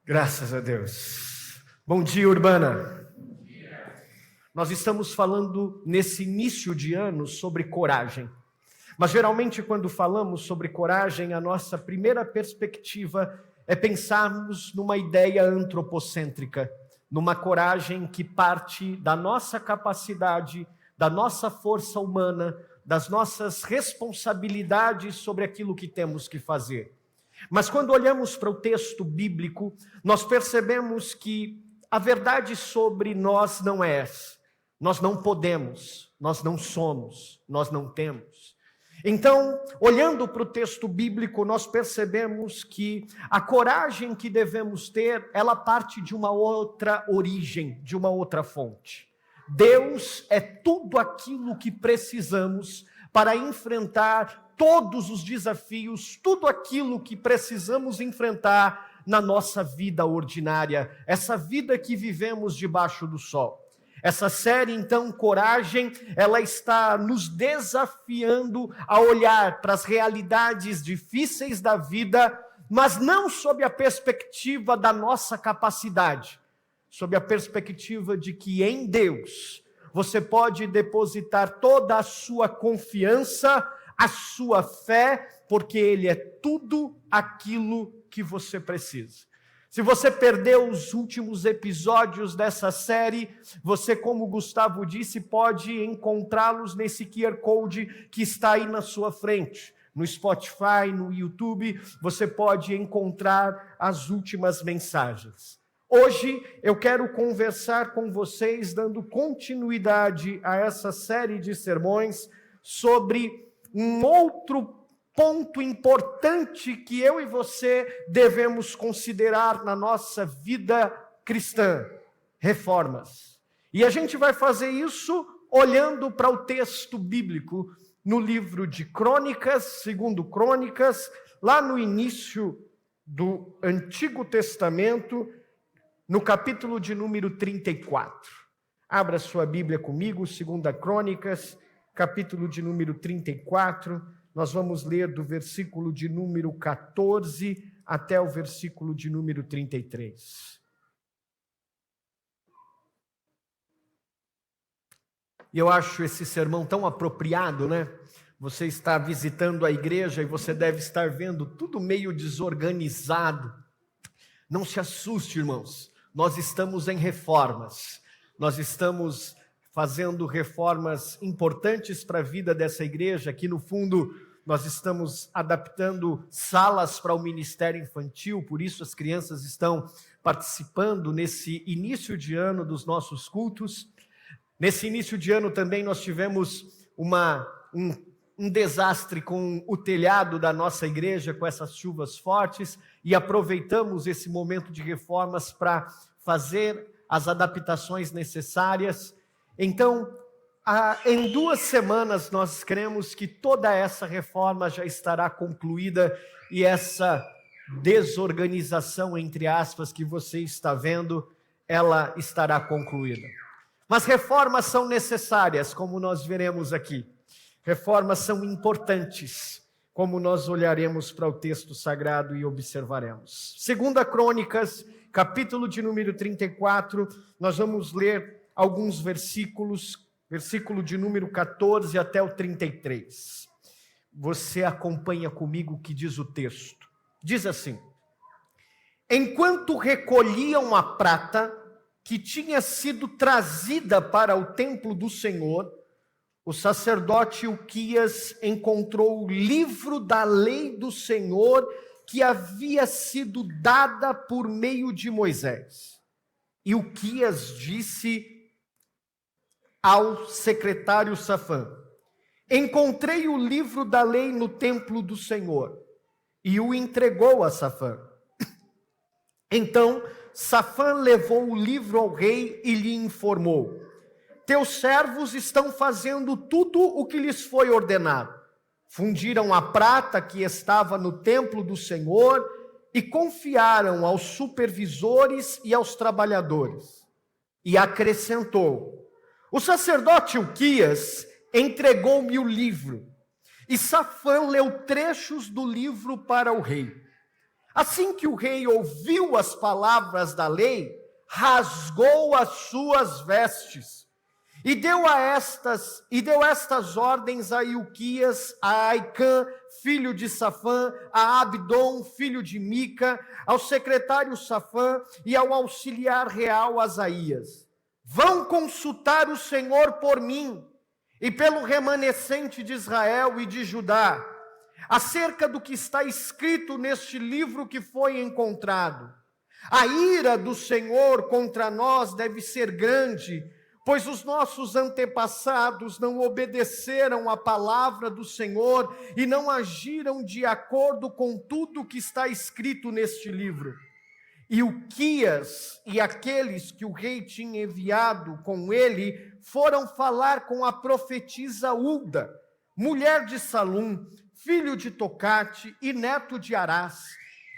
Graças a Deus. Bom dia, Urbana. Bom dia. Nós estamos falando nesse início de ano sobre coragem. Mas geralmente quando falamos sobre coragem, a nossa primeira perspectiva é pensarmos numa ideia antropocêntrica, numa coragem que parte da nossa capacidade, da nossa força humana, das nossas responsabilidades sobre aquilo que temos que fazer. Mas quando olhamos para o texto bíblico, nós percebemos que a verdade sobre nós não é essa. Nós não podemos, nós não somos, nós não temos. Então, olhando para o texto bíblico, nós percebemos que a coragem que devemos ter, ela parte de uma outra origem, de uma outra fonte. Deus é tudo aquilo que precisamos para enfrentar todos os desafios, tudo aquilo que precisamos enfrentar na nossa vida ordinária, essa vida que vivemos debaixo do sol. Essa série, então, Coragem, ela está nos desafiando a olhar para as realidades difíceis da vida, mas não sob a perspectiva da nossa capacidade, sob a perspectiva de que em Deus você pode depositar toda a sua confiança, a sua fé, porque Ele é tudo aquilo que você precisa. Se você perdeu os últimos episódios dessa série, você, como o Gustavo disse, pode encontrá-los nesse QR Code que está aí na sua frente. No Spotify, no YouTube, você pode encontrar as últimas mensagens. Hoje eu quero conversar com vocês, dando continuidade a essa série de sermões, sobre um outro ponto importante que eu e você devemos considerar na nossa vida cristã: reformas. E a gente vai fazer isso olhando para o texto bíblico no livro de Crônicas, segundo Crônicas, lá no início do Antigo Testamento, no capítulo de número 34. Abra sua Bíblia comigo, 2 Crônicas, capítulo de número 34, nós vamos ler do versículo de número 14 até o versículo de número 33. E eu acho esse sermão tão apropriado, né? Você está visitando a igreja e você deve estar vendo tudo meio desorganizado. Não se assuste, irmãos, nós estamos em reformas, nós estamos fazendo reformas importantes para a vida dessa igreja. Aqui no fundo nós estamos adaptando salas para o ministério infantil, por isso as crianças estão participando nesse início de ano dos nossos cultos. Nesse início de ano também nós tivemos um desastre com o telhado da nossa igreja, com essas chuvas fortes, e aproveitamos esse momento de reformas para fazer as adaptações necessárias. Então, em 2 semanas nós cremos que toda essa reforma já estará concluída e essa desorganização, entre aspas, que você está vendo, ela estará concluída. Mas reformas são necessárias, como nós veremos aqui. Reformas são importantes, como nós olharemos para o texto sagrado e observaremos. 2 Crônicas, capítulo de número 34, nós vamos ler alguns versículos, versículo de número 14 até o 33. Você acompanha comigo o que diz o texto. Diz assim: enquanto recolhiam a prata que tinha sido trazida para o templo do Senhor, o sacerdote Hilquias encontrou o livro da lei do Senhor que havia sido dada por meio de Moisés. Hilquias disse ao secretário Safã: encontrei o livro da lei no templo do Senhor, e o entregou a Safã. Então Safã levou o livro ao rei e lhe informou: teus servos estão fazendo tudo o que lhes foi ordenado. Fundiram a prata que estava no templo do Senhor e confiaram aos supervisores e aos trabalhadores. E acrescentou: o sacerdote Hilquias entregou-me o livro, e Safã leu trechos do livro para o rei. Assim que o rei ouviu as palavras da lei, rasgou as suas vestes e deu estas ordens a Ilquias, a Aicã, filho de Safã, a Abdom, filho de Mica, ao secretário Safã e ao auxiliar real Asaías: vão consultar o Senhor por mim e pelo remanescente de Israel e de Judá, acerca do que está escrito neste livro que foi encontrado. A ira do Senhor contra nós deve ser grande, pois os nossos antepassados não obedeceram à palavra do Senhor e não agiram de acordo com tudo o que está escrito neste livro. E Ilquias e aqueles que o rei tinha enviado com ele foram falar com a profetisa Hulda, mulher de Salum, filho de Tocate e neto de Arás,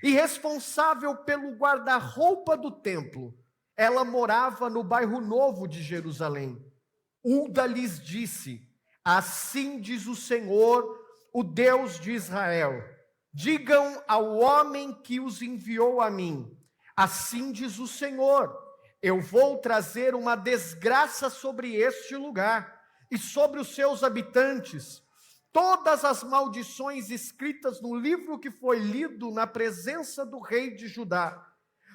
e responsável pelo guarda-roupa do templo. Ela morava no bairro Novo de Jerusalém. Hulda lhes disse: assim diz o Senhor, o Deus de Israel: digam ao homem que os enviou a mim, assim diz o Senhor, eu vou trazer uma desgraça sobre este lugar e sobre os seus habitantes. Todas as maldições escritas no livro que foi lido na presença do rei de Judá,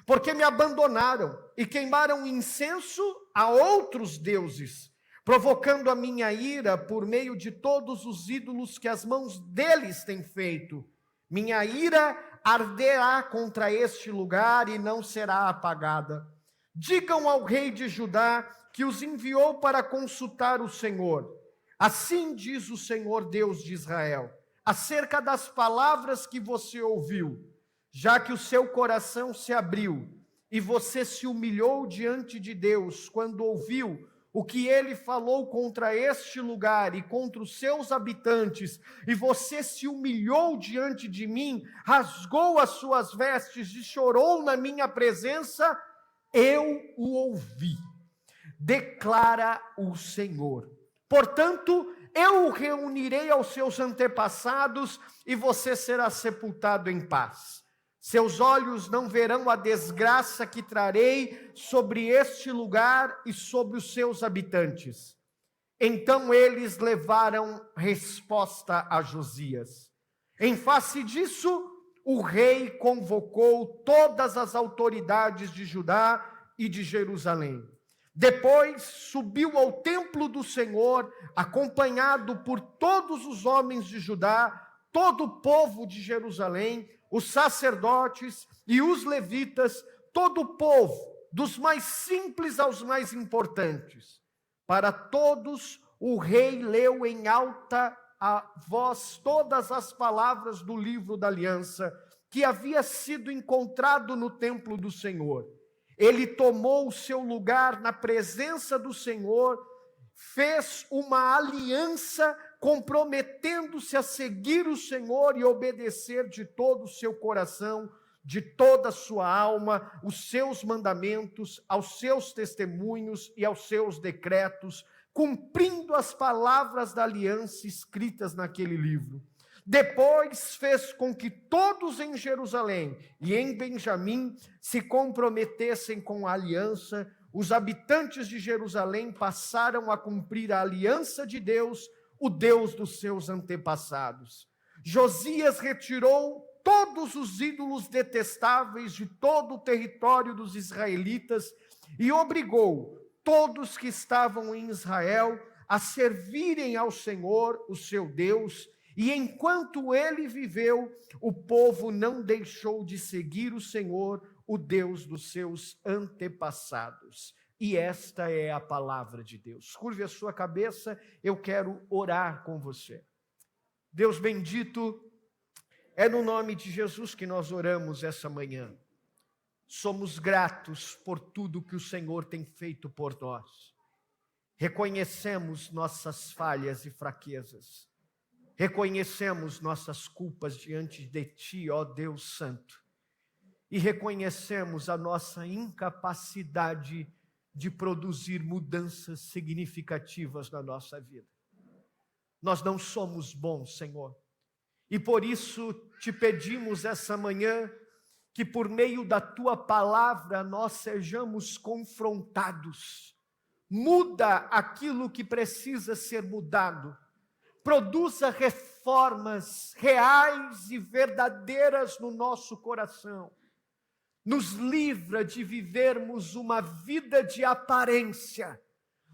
porque me abandonaram e queimaram incenso a outros deuses, provocando a minha ira por meio de todos os ídolos que as mãos deles têm feito. Minha ira arderá contra este lugar e não será apagada. Digam ao rei de Judá que os enviou para consultar o Senhor. Assim diz o Senhor Deus de Israel, acerca das palavras que você ouviu: já que o seu coração se abriu e você se humilhou diante de Deus quando ouviu o que ele falou contra este lugar e contra os seus habitantes, e você se humilhou diante de mim, rasgou as suas vestes e chorou na minha presença, eu o ouvi, declara o Senhor. Portanto, eu o reunirei aos seus antepassados e você será sepultado em paz. Seus olhos não verão a desgraça que trarei sobre este lugar e sobre os seus habitantes. Então eles levaram resposta a Josias. Em face disso, o rei convocou todas as autoridades de Judá e de Jerusalém. Depois subiu ao templo do Senhor, acompanhado por todos os homens de Judá, todo o povo de Jerusalém, os sacerdotes e os levitas, todo o povo, dos mais simples aos mais importantes. Para todos, o rei leu em alta voz todas as palavras do livro da aliança, que havia sido encontrado no templo do Senhor. Ele tomou o seu lugar na presença do Senhor, fez uma aliança, comprometendo-se a seguir o Senhor e obedecer de todo o seu coração, de toda a sua alma, os seus mandamentos, aos seus testemunhos e aos seus decretos, cumprindo as palavras da aliança escritas naquele livro. Depois fez com que todos em Jerusalém e em Benjamim se comprometessem com a aliança. Os habitantes de Jerusalém passaram a cumprir a aliança de Deus, o Deus dos seus antepassados. Josias retirou todos os ídolos detestáveis de todo o território dos israelitas e obrigou todos que estavam em Israel a servirem ao Senhor, o seu Deus. E enquanto ele viveu, o povo não deixou de seguir o Senhor, o Deus dos seus antepassados. E esta é a palavra de Deus. Curve a sua cabeça, eu quero orar com você. Deus bendito, é no nome de Jesus que nós oramos essa manhã. Somos gratos por tudo que o Senhor tem feito por nós. Reconhecemos nossas falhas e fraquezas. Reconhecemos nossas culpas diante de Ti, ó Deus Santo, e reconhecemos a nossa incapacidade de produzir mudanças significativas na nossa vida. Nós não somos bons, Senhor, e por isso Te pedimos essa manhã que por meio da tua palavra nós sejamos confrontados. Muda aquilo que precisa ser mudado. Produza reformas reais e verdadeiras no nosso coração. Nos livra de vivermos uma vida de aparência.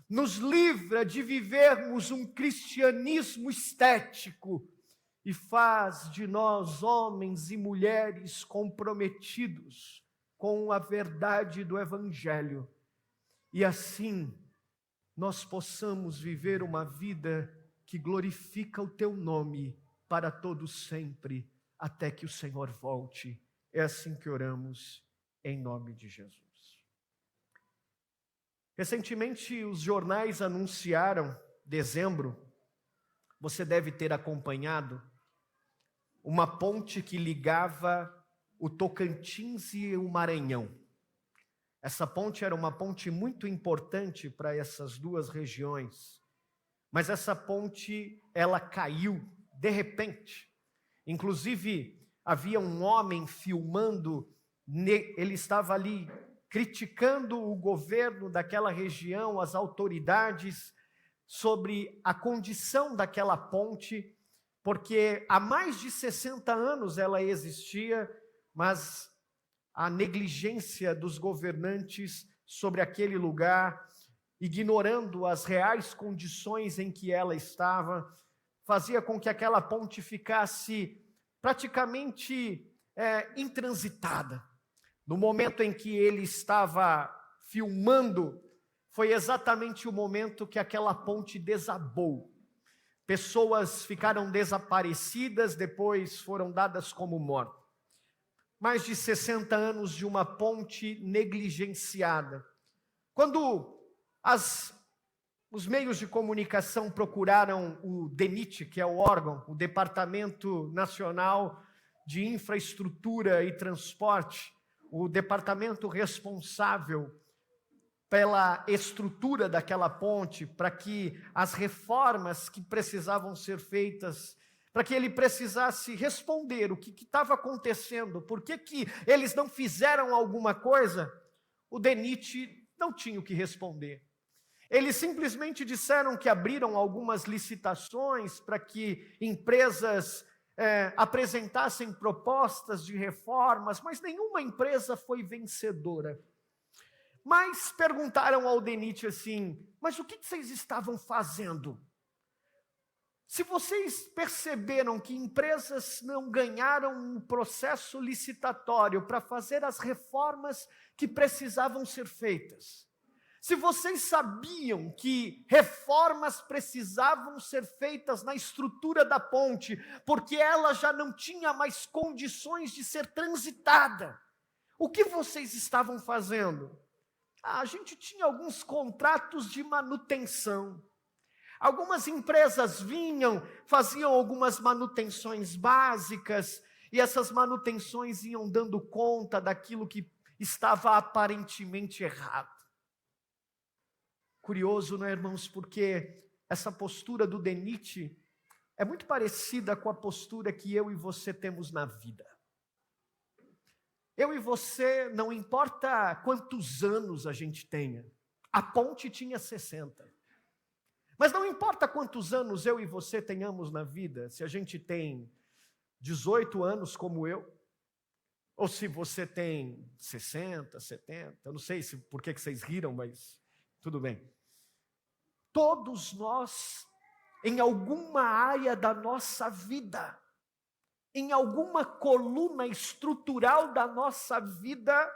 Nos livra de vivermos um cristianismo estético. E faz de nós homens e mulheres comprometidos com a verdade do Evangelho. E assim, nós possamos viver uma vida que glorifica o teu nome para todos sempre, até que o Senhor volte. É assim que oramos, em nome de Jesus. Recentemente, os jornais anunciaram, dezembro, você deve ter acompanhado, uma ponte que ligava o Tocantins e o Maranhão. Essa ponte era uma ponte muito importante para essas duas regiões, mas essa ponte, ela caiu de repente. Inclusive, havia um homem filmando, ele estava ali criticando o governo daquela região, as autoridades, sobre a condição daquela ponte, porque há mais de 60 anos ela existia, mas a negligência dos governantes sobre aquele lugar, ignorando as reais condições em que ela estava, fazia com que aquela ponte ficasse praticamente intransitada. No momento em que ele estava filmando, foi exatamente o momento que aquela ponte desabou. Pessoas ficaram desaparecidas, depois foram dadas como mortas. Mais de 60 anos de uma ponte negligenciada. Quando os meios de comunicação procuraram o DENIT, que é o órgão, o Departamento Nacional de Infraestrutura e Transporte, o departamento responsável pela estrutura daquela ponte, para que as reformas que precisavam ser feitas, para que ele precisasse responder o que estava acontecendo, por que eles não fizeram alguma coisa, o DENIT não tinha o que responder. Eles simplesmente disseram que abriram algumas licitações para que empresas apresentassem propostas de reformas, mas nenhuma empresa foi vencedora. Mas perguntaram ao DENIT assim, mas o que vocês estavam fazendo? Se vocês perceberam que empresas não ganharam um processo licitatório para fazer as reformas que precisavam ser feitas, se vocês sabiam que reformas precisavam ser feitas na estrutura da ponte, porque ela já não tinha mais condições de ser transitada, o que vocês estavam fazendo? A gente tinha alguns contratos de manutenção. Algumas empresas vinham, faziam algumas manutenções básicas, e essas manutenções iam dando conta daquilo que estava aparentemente errado. Curioso, não é, irmãos? Porque essa postura do DENIT é muito parecida com a postura que eu e você temos na vida. Eu e você, não importa quantos anos a gente tenha, a ponte tinha 60. Mas não importa quantos anos eu e você tenhamos na vida, se a gente tem 18 anos como eu, ou se você tem 60, 70, eu não sei por que vocês riram, mas tudo bem. Todos nós, em alguma área da nossa vida, em alguma coluna estrutural da nossa vida,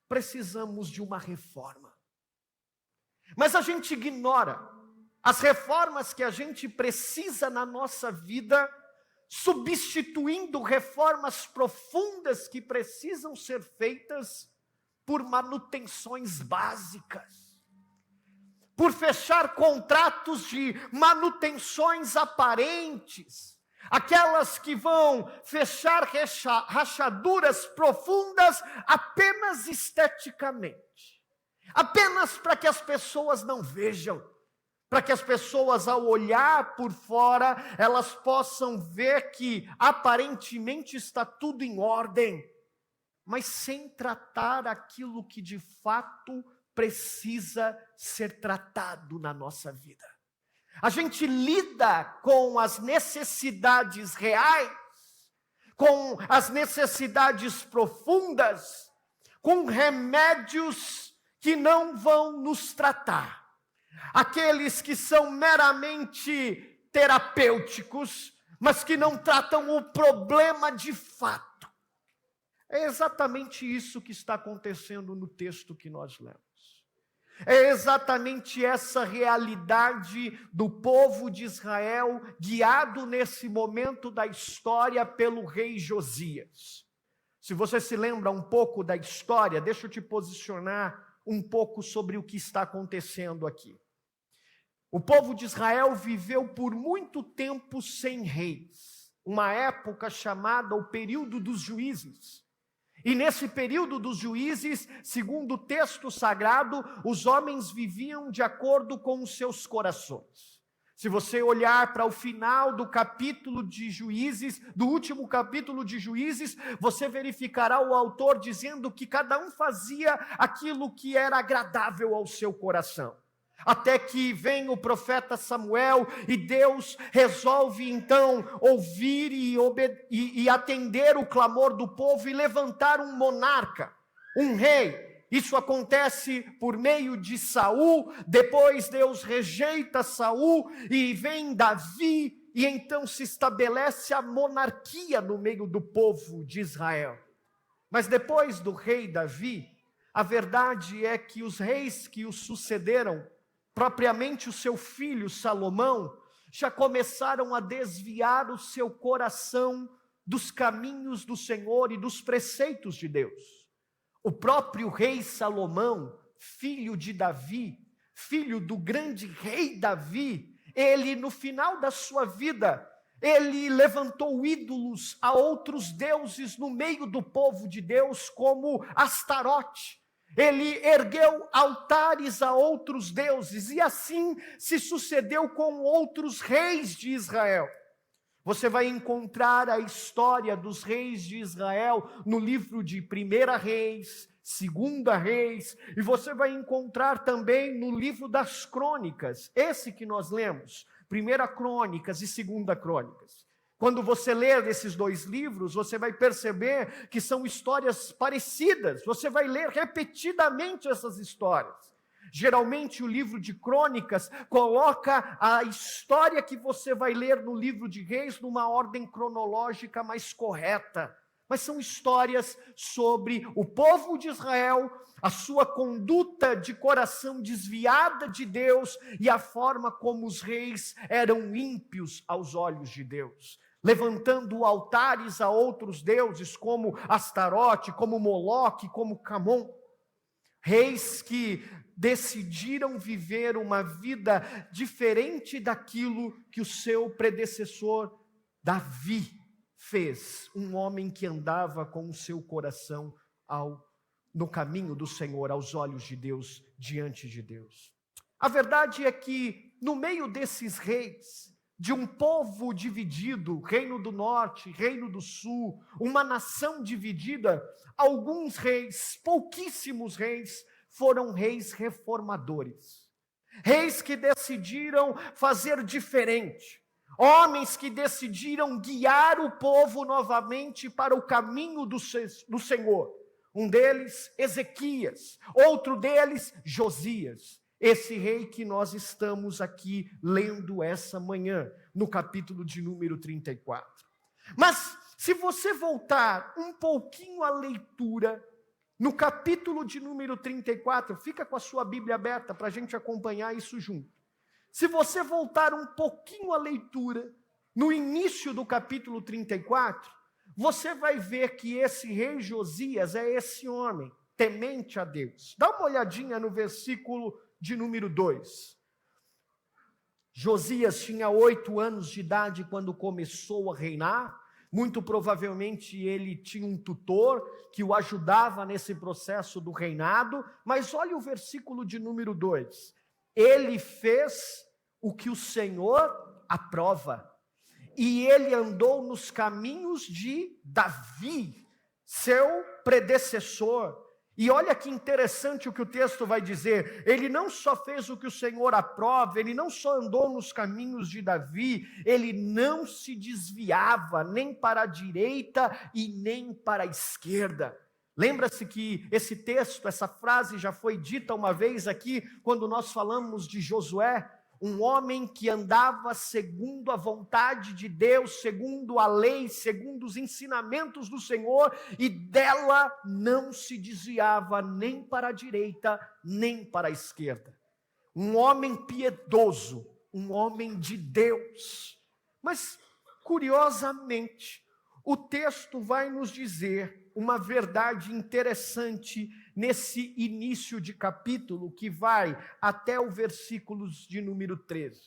precisamos de uma reforma. Mas a gente ignora as reformas que a gente precisa na nossa vida, substituindo reformas profundas que precisam ser feitas por manutenções básicas, por fechar contratos de manutenções aparentes, aquelas que vão fechar rachaduras profundas apenas esteticamente, apenas para que as pessoas não vejam, para que as pessoas, ao olhar por fora, elas possam ver que aparentemente está tudo em ordem, mas sem tratar aquilo que de fato precisa ser tratado na nossa vida. A gente lida com as necessidades reais, com as necessidades profundas, com remédios que não vão nos tratar. Aqueles que são meramente terapêuticos, mas que não tratam o problema de fato. É exatamente isso que está acontecendo no texto que nós lemos. É exatamente essa realidade do povo de Israel, guiado nesse momento da história pelo rei Josias. Se você se lembra um pouco da história, deixa eu te posicionar um pouco sobre o que está acontecendo aqui. O povo de Israel viveu por muito tempo sem reis, uma época chamada o período dos juízes. E nesse período dos juízes, segundo o texto sagrado, os homens viviam de acordo com os seus corações. Se você olhar para o final do capítulo de Juízes, do último capítulo de Juízes, você verificará o autor dizendo que cada um fazia aquilo que era agradável ao seu coração. Até que vem o profeta Samuel e Deus resolve então ouvir e atender o clamor do povo e levantar um monarca, um rei. Isso acontece por meio de Saul, depois Deus rejeita Saul e vem Davi e então se estabelece a monarquia no meio do povo de Israel. Mas depois do rei Davi, a verdade é que os reis que o sucederam, propriamente o seu filho Salomão, já começaram a desviar o seu coração dos caminhos do Senhor e dos preceitos de Deus. O próprio rei Salomão, filho de Davi, filho do grande rei Davi, ele no final da sua vida, ele levantou ídolos a outros deuses no meio do povo de Deus, como Astarote. Ele ergueu altares a outros deuses, e assim se sucedeu com outros reis de Israel. Você vai encontrar a história dos reis de Israel no livro de 1 Reis, 2 Reis, e você vai encontrar também no livro das Crônicas, esse que nós lemos, 1 Crônicas e 2 Crônicas. Quando você ler esses dois livros, você vai perceber que são histórias parecidas. Você vai ler repetidamente essas histórias. Geralmente o livro de Crônicas coloca a história que você vai ler no livro de Reis numa ordem cronológica mais correta. Mas são histórias sobre o povo de Israel, a sua conduta de coração desviada de Deus e a forma como os reis eram ímpios aos olhos de Deus, levantando altares a outros deuses como Astarote, como Moloque, como Camon. Reis que decidiram viver uma vida diferente daquilo que o seu predecessor Davi fez, um homem que andava com o seu coração no caminho do Senhor, aos olhos de Deus, diante de Deus. A verdade é que no meio desses reis, de um povo dividido, reino do norte, reino do sul, uma nação dividida, alguns reis, pouquíssimos reis, foram reis reformadores. Reis que decidiram fazer diferente. Homens que decidiram guiar o povo novamente para o caminho do Senhor. Um deles, Ezequias. Outro deles, Josias. Esse rei que nós estamos aqui lendo essa manhã, no capítulo de número 34. Mas, se você voltar um pouquinho à leitura, no capítulo de número 34, fica com a sua Bíblia aberta para a gente acompanhar isso junto. Se você voltar um pouquinho à leitura, no início do capítulo 34, você vai ver que esse rei Josias é esse homem, temente a Deus. Dá uma olhadinha no versículo de número 2. Josias tinha 8 anos de idade quando começou a reinar. Muito provavelmente ele tinha um tutor que o ajudava nesse processo do reinado. Mas olha o versículo de número 2. Ele fez o que o Senhor aprova. E ele andou nos caminhos de Davi, seu predecessor. E olha que interessante o que o texto vai dizer. Ele não só fez o que o Senhor aprova, ele não só andou nos caminhos de Davi, ele não se desviava nem para a direita e nem para a esquerda. Lembra-se que esse texto, essa frase já foi dita uma vez aqui, quando nós falamos de Josué, um homem que andava segundo a vontade de Deus, segundo a lei, segundo os ensinamentos do Senhor, e dela não se desviava nem para a direita, nem para a esquerda. Um homem piedoso, um homem de Deus. Mas, curiosamente, o texto vai nos dizer uma verdade interessante nesse início de capítulo, que vai até o versículos de número 13.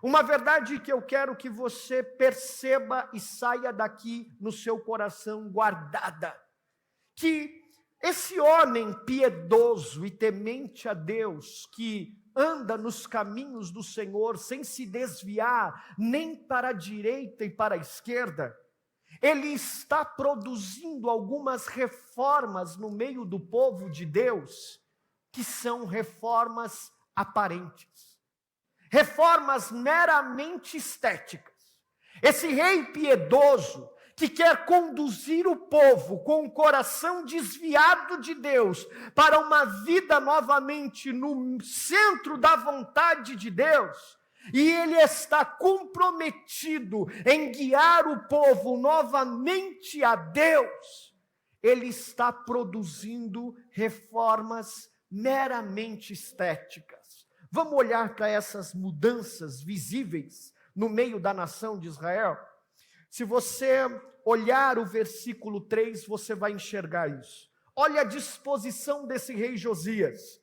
Uma verdade que eu quero que você perceba e saia daqui no seu coração guardada. Que esse homem piedoso e temente a Deus, que anda nos caminhos do Senhor sem se desviar nem para a direita e para a esquerda, ele está produzindo algumas reformas no meio do povo de Deus, que são reformas aparentes, reformas meramente estéticas. Esse rei piedoso, que quer conduzir o povo com o coração desviado de Deus para uma vida novamente no centro da vontade de Deus, e ele está comprometido em guiar o povo novamente a Deus, ele está produzindo reformas meramente estéticas. Vamos olhar para essas mudanças visíveis no meio da nação de Israel? Se você olhar o versículo 3, você vai enxergar isso. Olha a disposição desse rei Josias.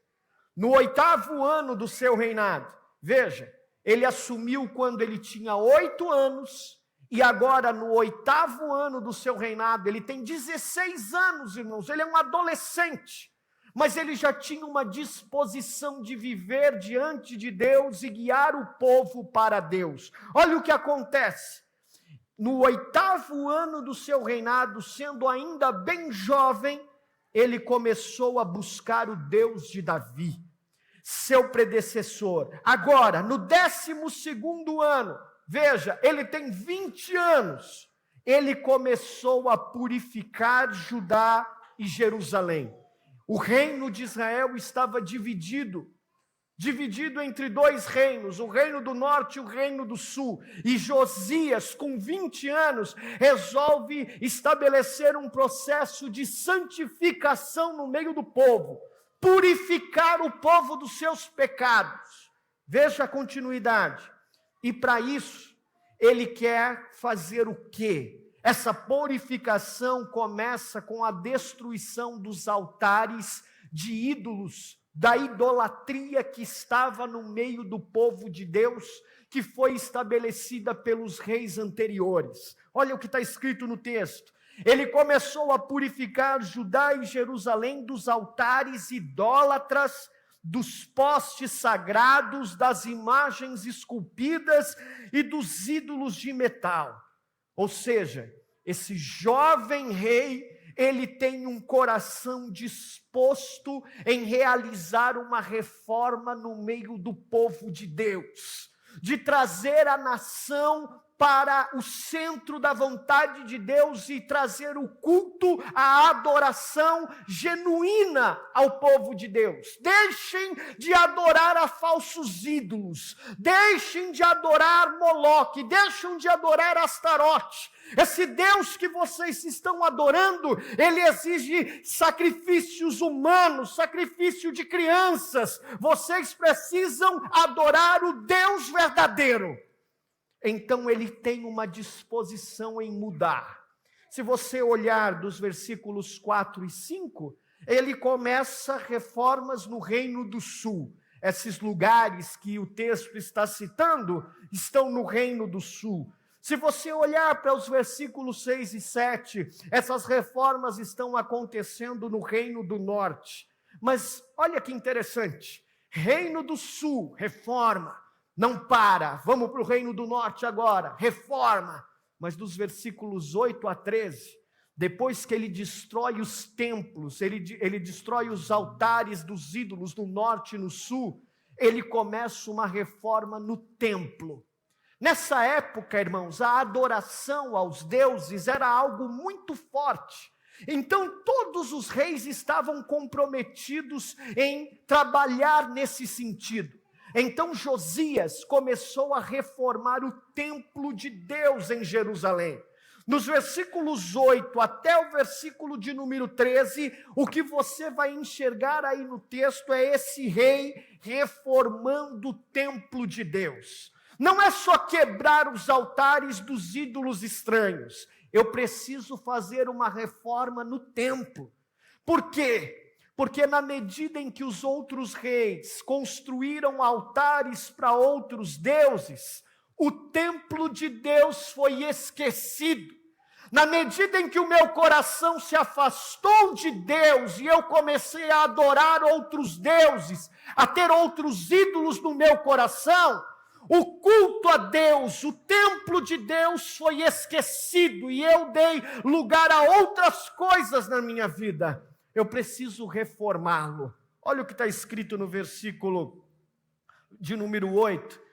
No 8º ano do seu reinado, veja, ele assumiu quando ele tinha 8 anos, e agora no 8º ano do seu reinado, ele tem 16 anos, irmãos, ele é um adolescente, mas ele já tinha uma disposição de viver diante de Deus e guiar o povo para Deus. Olha o que acontece. No 8º ano do seu reinado, sendo ainda bem jovem, ele começou a buscar o Deus de Davi, seu predecessor. Agora, no 12º ano, veja, ele tem 20 anos, ele começou a purificar Judá e Jerusalém. O reino de Israel estava dividido entre 2 reinos, o reino do norte e o reino do sul. E Josias, com 20 anos, resolve estabelecer um processo de santificação no meio do povo, purificar o povo dos seus pecados. Veja a continuidade. E para isso, ele quer fazer o quê? Essa purificação começa com a destruição dos altares de ídolos, da idolatria que estava no meio do povo de Deus, que foi estabelecida pelos reis anteriores. Olha o que está escrito no texto. Ele começou a purificar Judá e Jerusalém dos altares idólatras, dos postes sagrados, das imagens esculpidas e dos ídolos de metal. Ou seja, esse jovem rei, ele tem um coração disposto em realizar uma reforma no meio do povo de Deus, de trazer a nação para o centro da vontade de Deus e trazer o culto, a adoração genuína ao povo de Deus. Deixem de adorar a falsos ídolos, deixem de adorar Moloque, deixem de adorar Astarote. Esse Deus que vocês estão adorando, ele exige sacrifícios humanos, sacrifício de crianças. Vocês precisam adorar o Deus verdadeiro. Então ele tem uma disposição em mudar. Se você olhar dos versículos 4 e 5, ele começa reformas no Reino do Sul. Esses lugares que o texto está citando estão no Reino do Sul. Se você olhar para os versículos 6 e 7, essas reformas estão acontecendo no Reino do Norte. Mas olha que interessante, Reino do Sul, reforma, não para, vamos para o Reino do Norte agora, reforma. Mas dos versículos 8 a 13, depois que ele destrói os templos, ele destrói os altares dos ídolos no norte e no sul, ele começa uma reforma no templo. Nessa época, irmãos, a adoração aos deuses era algo muito forte. Então, todos os reis estavam comprometidos em trabalhar nesse sentido. Então, Josias começou a reformar o templo de Deus em Jerusalém. Nos versículos 8 até o versículo de número 13, o que você vai enxergar aí no texto é esse rei reformando o templo de Deus. Não é só quebrar os altares dos ídolos estranhos. Eu preciso fazer uma reforma no templo. Por quê? Porque na medida em que os outros reis construíram altares para outros deuses, o templo de Deus foi esquecido. Na medida em que o meu coração se afastou de Deus e eu comecei a adorar outros deuses, a ter outros ídolos no meu coração, o culto a Deus, o templo de Deus foi esquecido e eu dei lugar a outras coisas na minha vida. Eu preciso reformá-lo. Olha o que está escrito no versículo de número 8.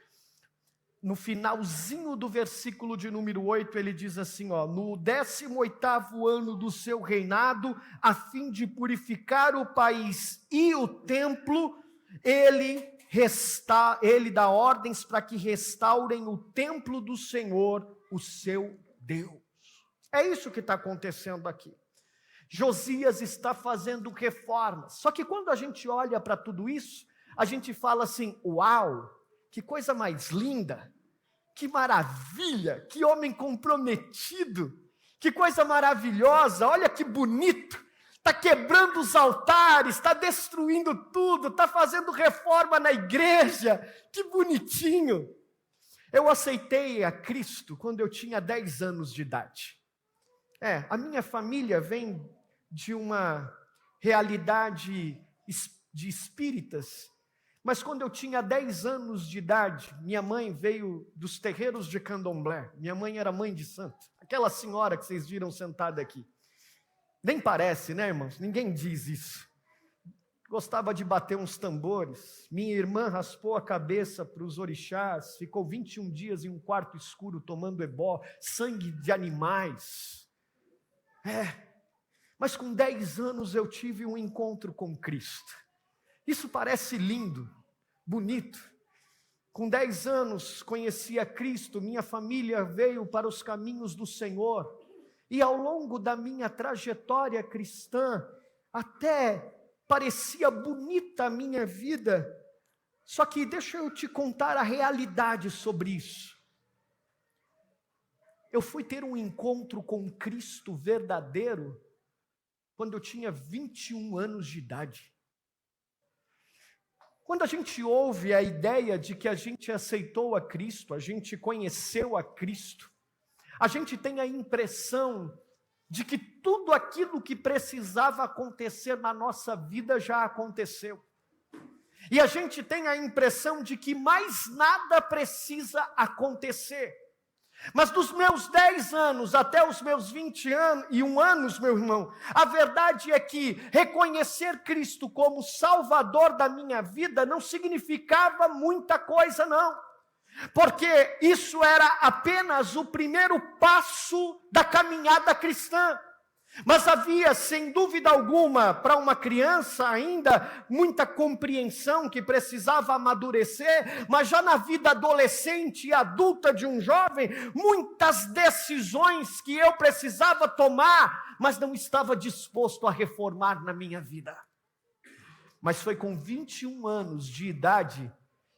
No finalzinho do versículo de número 8, ele diz assim, no 18º ano do seu reinado, a fim de purificar o país e o templo, ele dá ordens para que restaurem o templo do Senhor, o seu Deus. É isso que está acontecendo aqui. Josias está fazendo reformas. Só que quando a gente olha para tudo isso, a gente fala assim, uau, que coisa mais linda, que maravilha, que homem comprometido, que coisa maravilhosa, olha que bonito, está quebrando os altares, está destruindo tudo, está fazendo reforma na igreja, que bonitinho. Eu aceitei a Cristo quando eu tinha 10 anos de idade. A minha família vem de uma realidade de espíritas, mas quando eu tinha 10 anos de idade, minha mãe veio dos terreiros de Candomblé. Minha mãe era mãe de santo. Aquela senhora que vocês viram sentada aqui. Nem parece, né, irmãos? Ninguém diz isso. Gostava de bater uns tambores. Minha irmã raspou a cabeça para os orixás. Ficou 21 dias em um quarto escuro tomando ebó, sangue de animais. Mas com 10 anos eu tive um encontro com Cristo. Isso parece lindo, bonito. Com 10 anos conheci a Cristo, minha família veio para os caminhos do Senhor. E ao longo da minha trajetória cristã, até parecia bonita a minha vida. Só que deixa eu te contar a realidade sobre isso. Eu fui ter um encontro com Cristo verdadeiro quando eu tinha 21 anos de idade. Quando a gente ouve a ideia de que a gente aceitou a Cristo, a gente conheceu a Cristo, a gente tem a impressão de que tudo aquilo que precisava acontecer na nossa vida já aconteceu. E a gente tem a impressão de que mais nada precisa acontecer. Mas dos meus 10 anos até os meus 21 anos, meu irmão, a verdade é que reconhecer Cristo como Salvador da minha vida não significava muita coisa, não. Porque isso era apenas o primeiro passo da caminhada cristã. Mas havia, sem dúvida alguma, para uma criança ainda, muita compreensão que precisava amadurecer, mas já na vida adolescente e adulta de um jovem, muitas decisões que eu precisava tomar, mas não estava disposto a reformar na minha vida. Mas foi com 21 anos de idade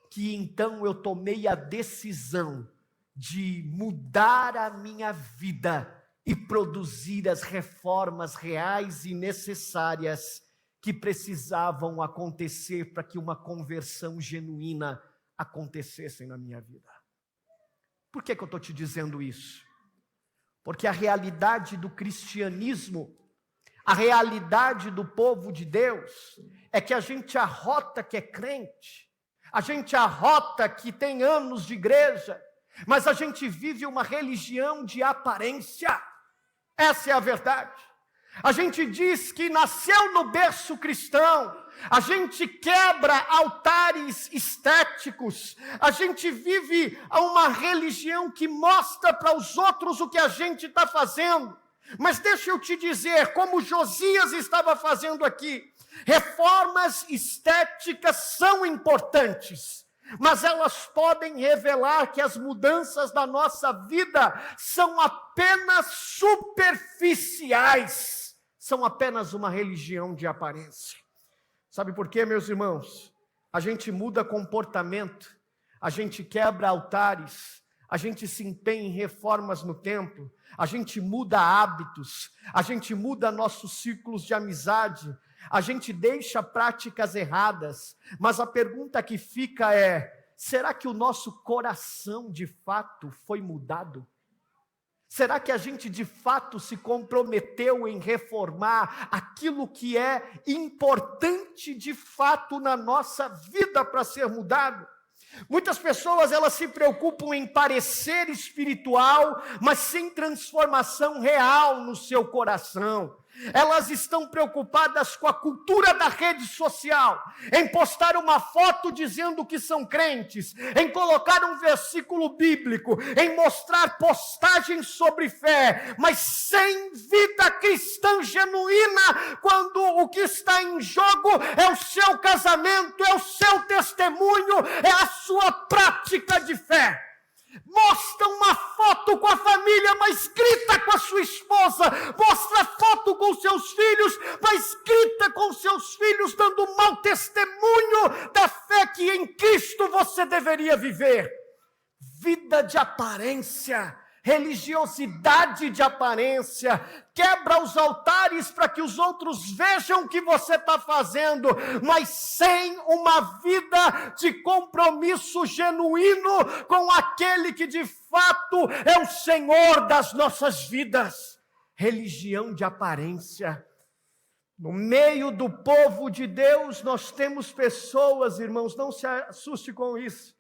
que então eu tomei a decisão de mudar a minha vida e produzir as reformas reais e necessárias que precisavam acontecer para que uma conversão genuína acontecesse na minha vida. Por que eu estou te dizendo isso? Porque a realidade do cristianismo, a realidade do povo de Deus, é que a gente arrota que é crente, a gente arrota que tem anos de igreja, mas a gente vive uma religião de aparência. Essa é a verdade. A gente diz que nasceu no berço cristão, a gente quebra altares estéticos, a gente vive uma religião que mostra para os outros o que a gente está fazendo. Mas deixa eu te dizer, como Josias estava fazendo aqui, reformas estéticas são importantes, mas elas podem revelar que as mudanças da nossa vida são apenas superficiais, são apenas uma religião de aparência. Sabe por quê, meus irmãos? A gente muda comportamento, a gente quebra altares, a gente se empenha em reformas no templo, a gente muda hábitos, a gente muda nossos círculos de amizade, a gente deixa práticas erradas, mas a pergunta que fica é: será que o nosso coração de fato foi mudado? Será que a gente de fato se comprometeu em reformar aquilo que é importante de fato na nossa vida para ser mudado? Muitas pessoas, elas se preocupam em parecer espiritual, mas sem transformação real no seu coração. Elas estão preocupadas com a cultura da rede social, em postar uma foto dizendo que são crentes, em colocar um versículo bíblico, em mostrar postagens sobre fé, mas sem vida cristã genuína, quando o que está em jogo é o seu casamento, é o seu testemunho, é a sua prática de fé. Mostra uma foto com a família, mas grita com a sua esposa. Mostra foto com seus filhos, mas grita com seus filhos, dando mau testemunho da fé que em Cristo você deveria viver. Vida de aparência, religiosidade de aparência, quebra os altares para que os outros vejam o que você está fazendo, mas sem uma vida de compromisso genuíno com aquele que de fato é o Senhor das nossas vidas. Religião de aparência. No meio do povo de Deus nós temos pessoas, irmãos, não se assuste com isso,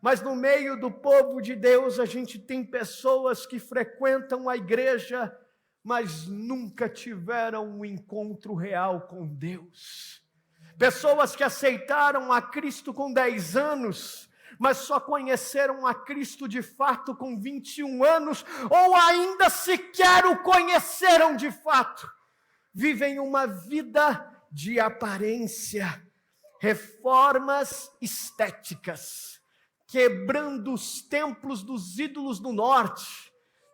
mas no meio do povo de Deus a gente tem pessoas que frequentam a igreja, mas nunca tiveram um encontro real com Deus. Pessoas que aceitaram a Cristo com 10 anos, mas só conheceram a Cristo de fato com 21 anos, ou ainda sequer o conheceram de fato. Vivem uma vida de aparência, reformas estéticas, quebrando os templos dos ídolos do norte,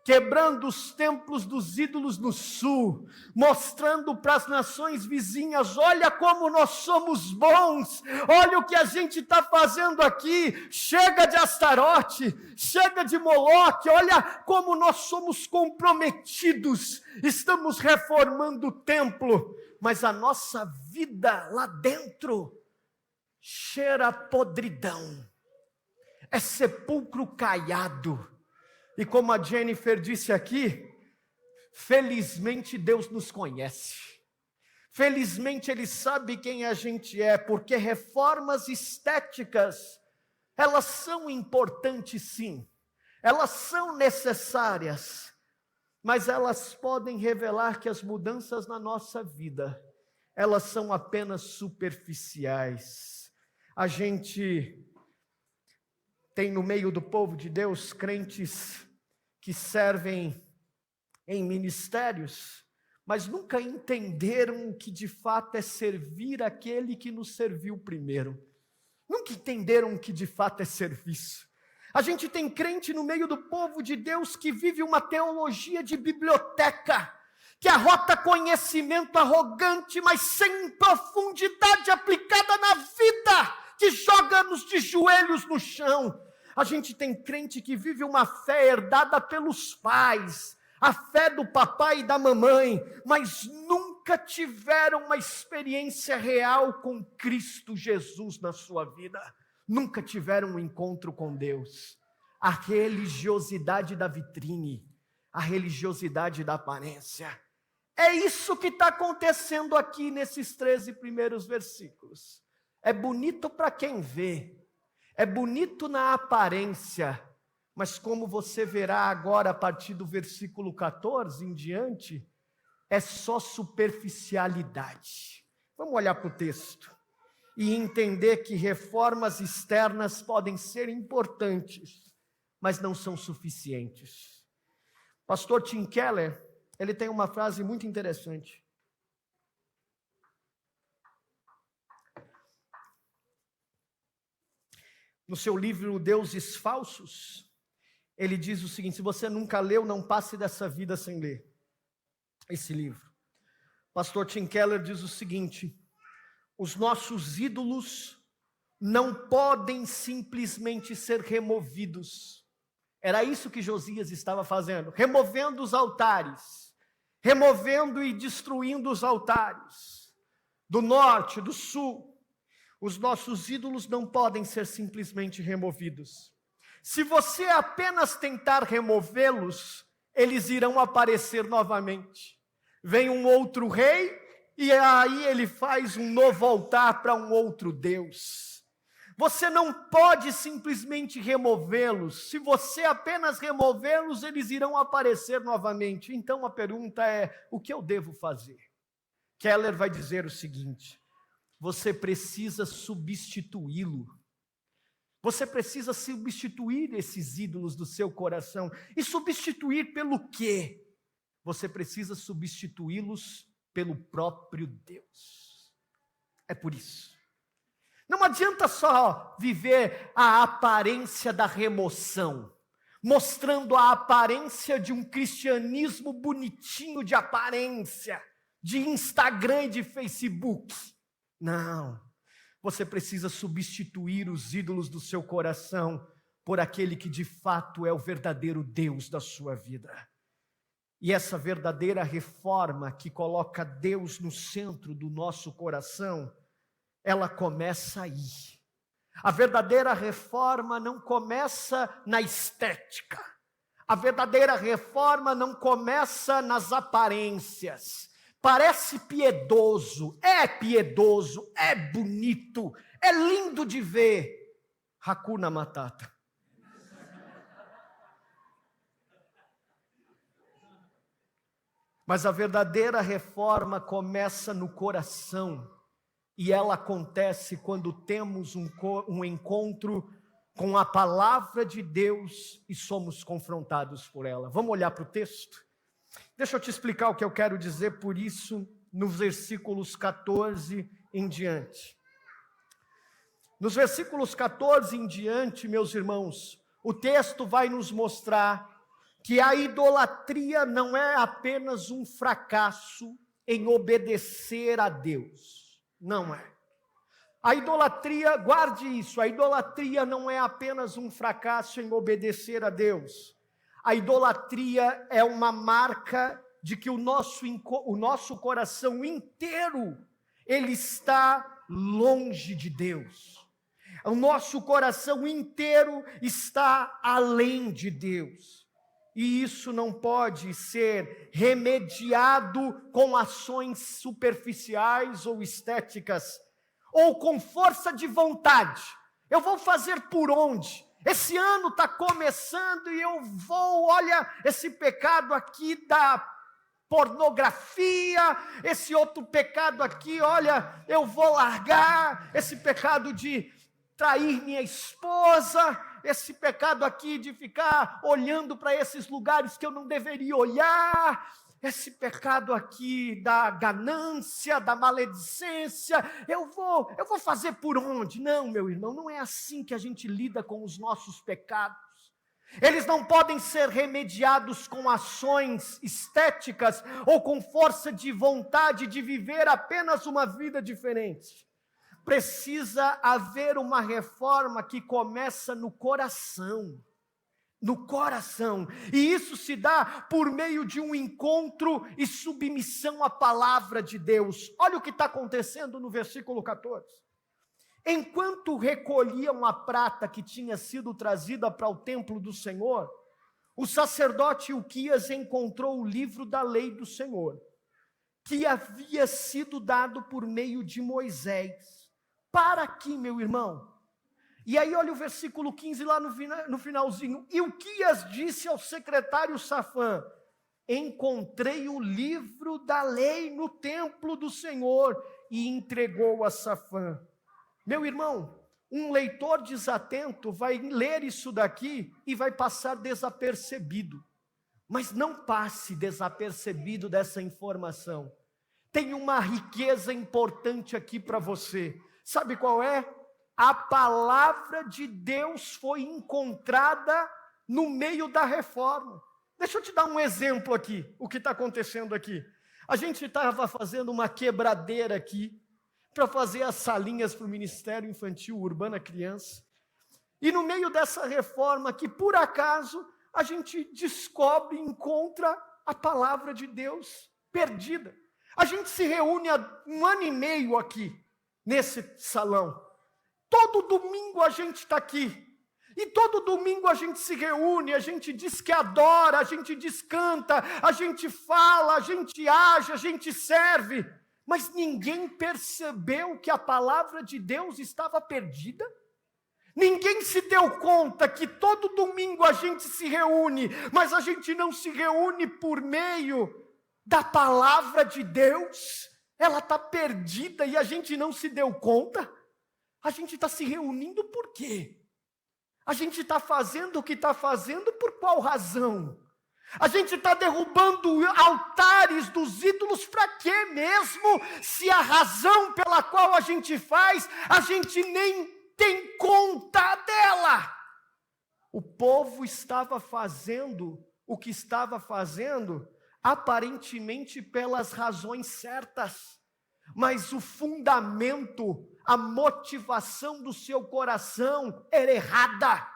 quebrando os templos dos ídolos no sul, mostrando para as nações vizinhas: olha como nós somos bons, olha o que a gente está fazendo aqui, chega de Astarote, chega de Moloque, olha como nós somos comprometidos, estamos reformando o templo, mas a nossa vida lá dentro cheira a podridão, é sepulcro caiado. E como a Jennifer disse aqui, felizmente Deus nos conhece. Felizmente Ele sabe quem a gente é, porque reformas estéticas, elas são importantes sim, elas são necessárias, mas elas podem revelar que as mudanças na nossa vida, elas são apenas superficiais. A gente tem no meio do povo de Deus crentes que servem em ministérios, mas nunca entenderam o que de fato é servir aquele que nos serviu primeiro. Nunca entenderam o que de fato é serviço. A gente tem crente no meio do povo de Deus que vive uma teologia de biblioteca, que arrota conhecimento arrogante, mas sem profundidade aplicada na vida, que joga-nos de joelhos no chão. A gente tem crente que vive uma fé herdada pelos pais, a fé do papai e da mamãe, mas nunca tiveram uma experiência real com Cristo Jesus na sua vida. Nunca tiveram um encontro com Deus. A religiosidade da vitrine, a religiosidade da aparência. É isso que está acontecendo aqui nesses 13 primeiros versículos. É bonito para quem vê, é bonito na aparência, Mas como você verá agora, a partir do versículo 14 em diante, é só superficialidade. Vamos olhar para o texto e entender que reformas externas podem ser importantes, mas não são suficientes. Pastor Tim Keller, ele tem uma frase muito interessante. No seu livro Deuses Falsos, ele diz o seguinte: se você nunca leu, não passe dessa vida sem ler esse livro. Pastor Tim Keller diz o seguinte: os nossos ídolos não podem simplesmente ser removidos. Era isso que Josias estava fazendo, removendo os altares, removendo e destruindo os altares, do norte, do sul. Os nossos ídolos não podem ser simplesmente removidos. Se você apenas tentar removê-los, eles irão aparecer novamente. Vem um outro rei, e aí ele faz um novo altar para um outro Deus. Você não pode simplesmente removê-los. Se você apenas removê-los, eles irão aparecer novamente. Então a pergunta é: o que eu devo fazer? Keller vai dizer o seguinte: você precisa substituí-lo. Você precisa substituir esses ídolos do seu coração. E substituir pelo quê? Você precisa substituí-los pelo próprio Deus. É por isso. Não adianta só viver a aparência da remoção, mostrando a aparência de um cristianismo bonitinho de aparência, de Instagram e de Facebook. Não, você precisa substituir os ídolos do seu coração por aquele que de fato é o verdadeiro Deus da sua vida. E essa verdadeira reforma que coloca Deus no centro do nosso coração, ela começa aí. A verdadeira reforma não começa na estética. A verdadeira reforma não começa nas aparências. Parece piedoso, é bonito, é lindo de ver. Hakuna Matata. Mas a verdadeira reforma começa no coração, e ela acontece quando temos um encontro com a palavra de Deus e somos confrontados por ela. Vamos olhar para o texto? Deixa eu te explicar o que eu quero dizer por isso nos versículos 14 em diante. Nos versículos 14 em diante, meus irmãos, o texto vai nos mostrar que a idolatria não é apenas um fracasso em obedecer a Deus. Não é. A idolatria, guarde isso, a idolatria não é apenas um fracasso em obedecer a Deus. A idolatria é uma marca de que o nosso coração inteiro, ele está longe de Deus. O nosso coração inteiro está além de Deus. E isso não pode ser remediado com ações superficiais ou estéticas, ou com força de vontade. Eu vou fazer por onde? Esse ano está começando e eu vou, olha, esse pecado aqui da pornografia, esse outro pecado aqui, olha, eu vou largar, esse pecado de trair minha esposa, esse pecado aqui de ficar olhando para esses lugares que eu não deveria olhar, esse pecado aqui da ganância, da maledicência, eu vou fazer por onde? Não, meu irmão, não é assim que a gente lida com os nossos pecados. Eles não podem ser remediados com ações estéticas ou com força de vontade de viver apenas uma vida diferente. Precisa haver uma reforma que começa no coração. No coração, e isso se dá por meio de um encontro e submissão à palavra de Deus. Olha o que está acontecendo no versículo 14. Enquanto recolhiam a prata que tinha sido trazida para o templo do Senhor, o sacerdote Ilquias encontrou o livro da lei do Senhor, que havia sido dado por meio de Moisés. Para aqui, meu irmão, E aí olha o versículo 15 lá no finalzinho. Ilquias disse ao secretário Safã: encontrei o livro da lei no templo do Senhor, e entregou a Safã. Meu irmão, um leitor desatento vai ler isso daqui e vai passar desapercebido. Mas não passe desapercebido dessa informação. Tem uma riqueza importante aqui para você. Sabe qual é? A palavra de Deus foi encontrada no meio da reforma. Deixa eu te dar um exemplo aqui, o que está acontecendo aqui. A gente estava fazendo uma quebradeira aqui, para fazer as salinhas para o Ministério Infantil Urbana Criança. E no meio dessa reforma, que por acaso, a gente descobre, encontra a palavra de Deus perdida. A gente se reúne há 1 ano e meio aqui, nesse salão. Todo domingo a gente está aqui. E todo domingo a gente se reúne, a gente diz que adora, a gente descanta, a gente fala, a gente age, a gente serve. Mas ninguém percebeu que a palavra de Deus estava perdida? Ninguém se deu conta que todo domingo a gente se reúne, mas a gente não se reúne por meio da palavra de Deus? Ela está perdida e a gente não se deu conta? A gente está se reunindo por quê? A gente está fazendo o que está fazendo por qual razão? A gente está derrubando altares dos ídolos para quê mesmo? Se a razão pela qual a gente faz, a gente nem tem conta dela. O povo estava fazendo o que estava fazendo, aparentemente pelas razões certas, mas o fundamento, a motivação do seu coração era errada.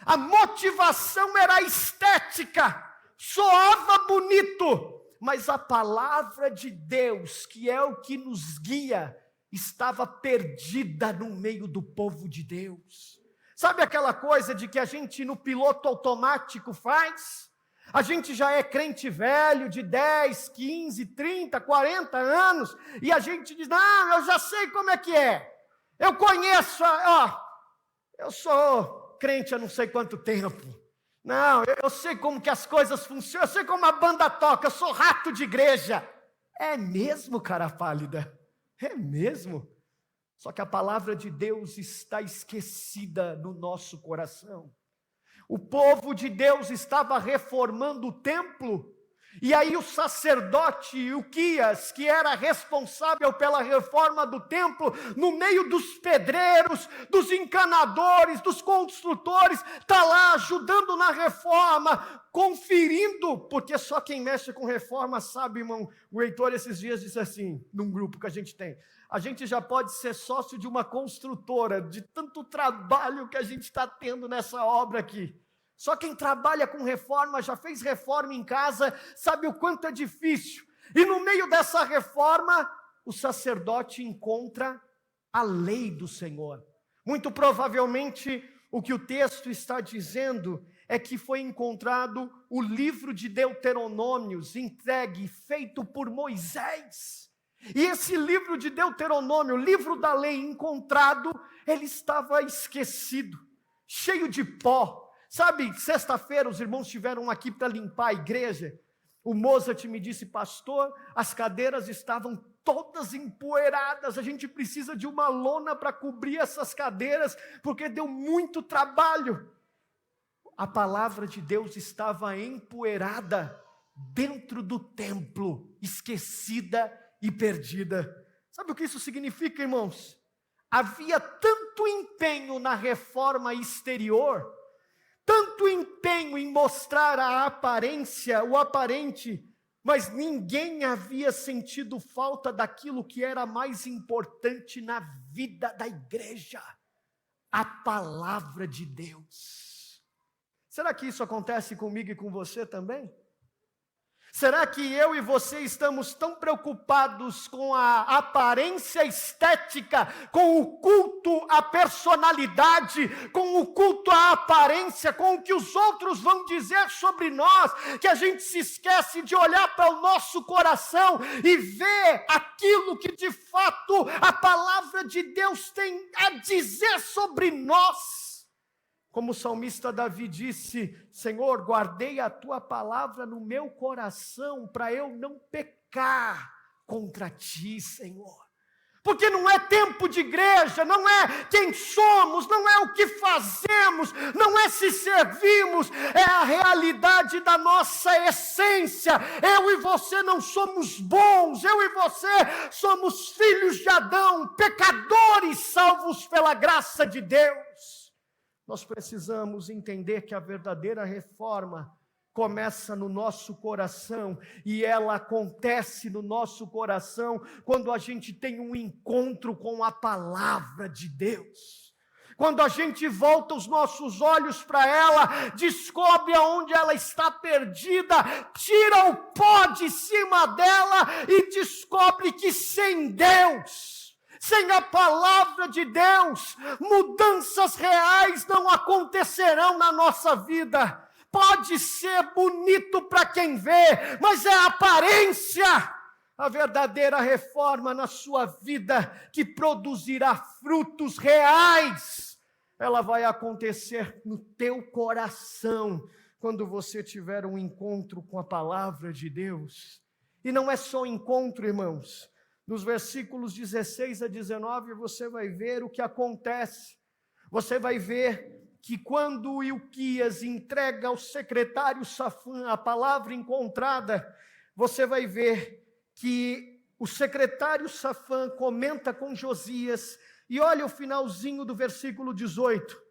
A motivação era estética. Soava bonito, mas a palavra de Deus, que é o que nos guia, estava perdida no meio do povo de Deus. Sabe aquela coisa de que a gente no piloto automático faz? A gente já é crente velho de 10, 15, 30, 40 anos, e a gente diz, não, eu já sei como é que é. Eu conheço, eu sou crente há não sei quanto tempo. Não, eu sei como que as coisas funcionam, eu sei como a banda toca, eu sou rato de igreja. É mesmo, cara pálida? É mesmo? Só que a palavra de Deus está esquecida no nosso coração. O povo de Deus estava reformando o templo, e aí o sacerdote Ilquias, que era responsável pela reforma do templo, no meio dos pedreiros, dos encanadores, dos construtores, está lá ajudando na reforma, conferindo, porque só quem mexe com reforma sabe, irmão. O Heitor esses dias disse assim, num grupo que a gente já pode ser sócio de uma construtora, de tanto trabalho que a gente está tendo nessa obra aqui. Só quem trabalha com reforma, já fez reforma em casa, sabe o quanto é difícil. E no meio dessa reforma, o sacerdote encontra a lei do Senhor. Muito provavelmente, o que o texto está dizendo é que foi encontrado o livro de Deuteronômios, entregue, feito por Moisés. E esse livro de Deuteronômio, o livro da lei encontrado, ele estava esquecido, cheio de pó. Sabe, sexta-feira os irmãos estiveram aqui para limpar a igreja. O Mozart me disse, pastor, as cadeiras estavam todas empoeiradas, a gente precisa de uma lona para cobrir essas cadeiras, porque deu muito trabalho. A palavra de Deus estava empoeirada dentro do templo, esquecida e perdida. Sabe o que isso significa, irmãos? Havia tanto empenho na reforma exterior, tanto empenho em mostrar a aparência, o aparente, mas ninguém havia sentido falta daquilo que era mais importante na vida da igreja, a palavra de Deus. Será que isso acontece comigo e com você também? Será que eu e você estamos tão preocupados com a aparência estética, com o culto à personalidade, com o culto à aparência, com o que os outros vão dizer sobre nós, que a gente se esquece de olhar para o nosso coração e ver aquilo que de fato a palavra de Deus tem a dizer sobre nós? Como o salmista Davi disse: Senhor, guardei a tua palavra no meu coração para eu não pecar contra ti, Senhor. Porque não é tempo de igreja, não é quem somos, não é o que fazemos, não é se servimos, é a realidade da nossa essência. Eu e você não somos bons, eu e você somos filhos de Adão, pecadores salvos pela graça de Deus. Nós precisamos entender que a verdadeira reforma começa no nosso coração, e ela acontece no nosso coração quando a gente tem um encontro com a palavra de Deus. Quando a gente volta os nossos olhos para ela, descobre aonde ela está perdida, tira o pó de cima dela e descobre que sem Deus, sem a palavra de Deus, mudanças reais não acontecerão na nossa vida. Pode ser bonito para quem vê, mas é a aparência. A verdadeira reforma na sua vida, que produzirá frutos reais, ela vai acontecer no teu coração, quando você tiver um encontro com a palavra de Deus. E não é só encontro, irmãos. Nos versículos 16 a 19, você vai ver o que acontece. Você vai ver que quando Ilquias entrega ao secretário Safã a palavra encontrada, você vai ver que o secretário Safã comenta com Josias, e olha o finalzinho do versículo 18.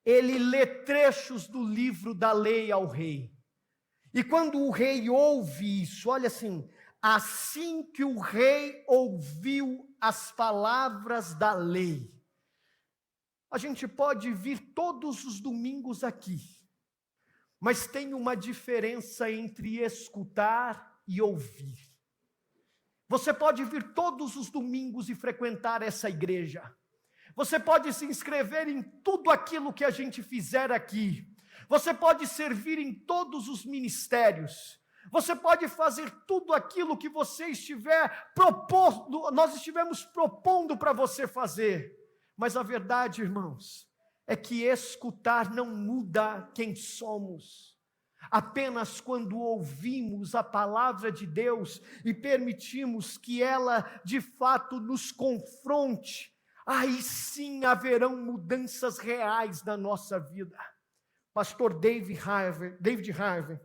Ele lê trechos do livro da lei ao rei. E quando o rei ouve isso, olha assim: assim que o rei ouviu as palavras da lei. A gente pode vir todos os domingos aqui, mas tem uma diferença entre escutar e ouvir. Você pode vir todos os domingos e frequentar essa igreja. Você pode se inscrever em tudo aquilo que a gente fizer aqui. Você pode servir em todos os ministérios. Você pode fazer tudo aquilo que você estiver propondo, nós estivemos propondo para você fazer. Mas a verdade, irmãos, é que escutar não muda quem somos. Apenas quando ouvimos a palavra de Deus e permitimos que ela de fato nos confronte, aí sim haverão mudanças reais na nossa vida. Pastor David Harvey,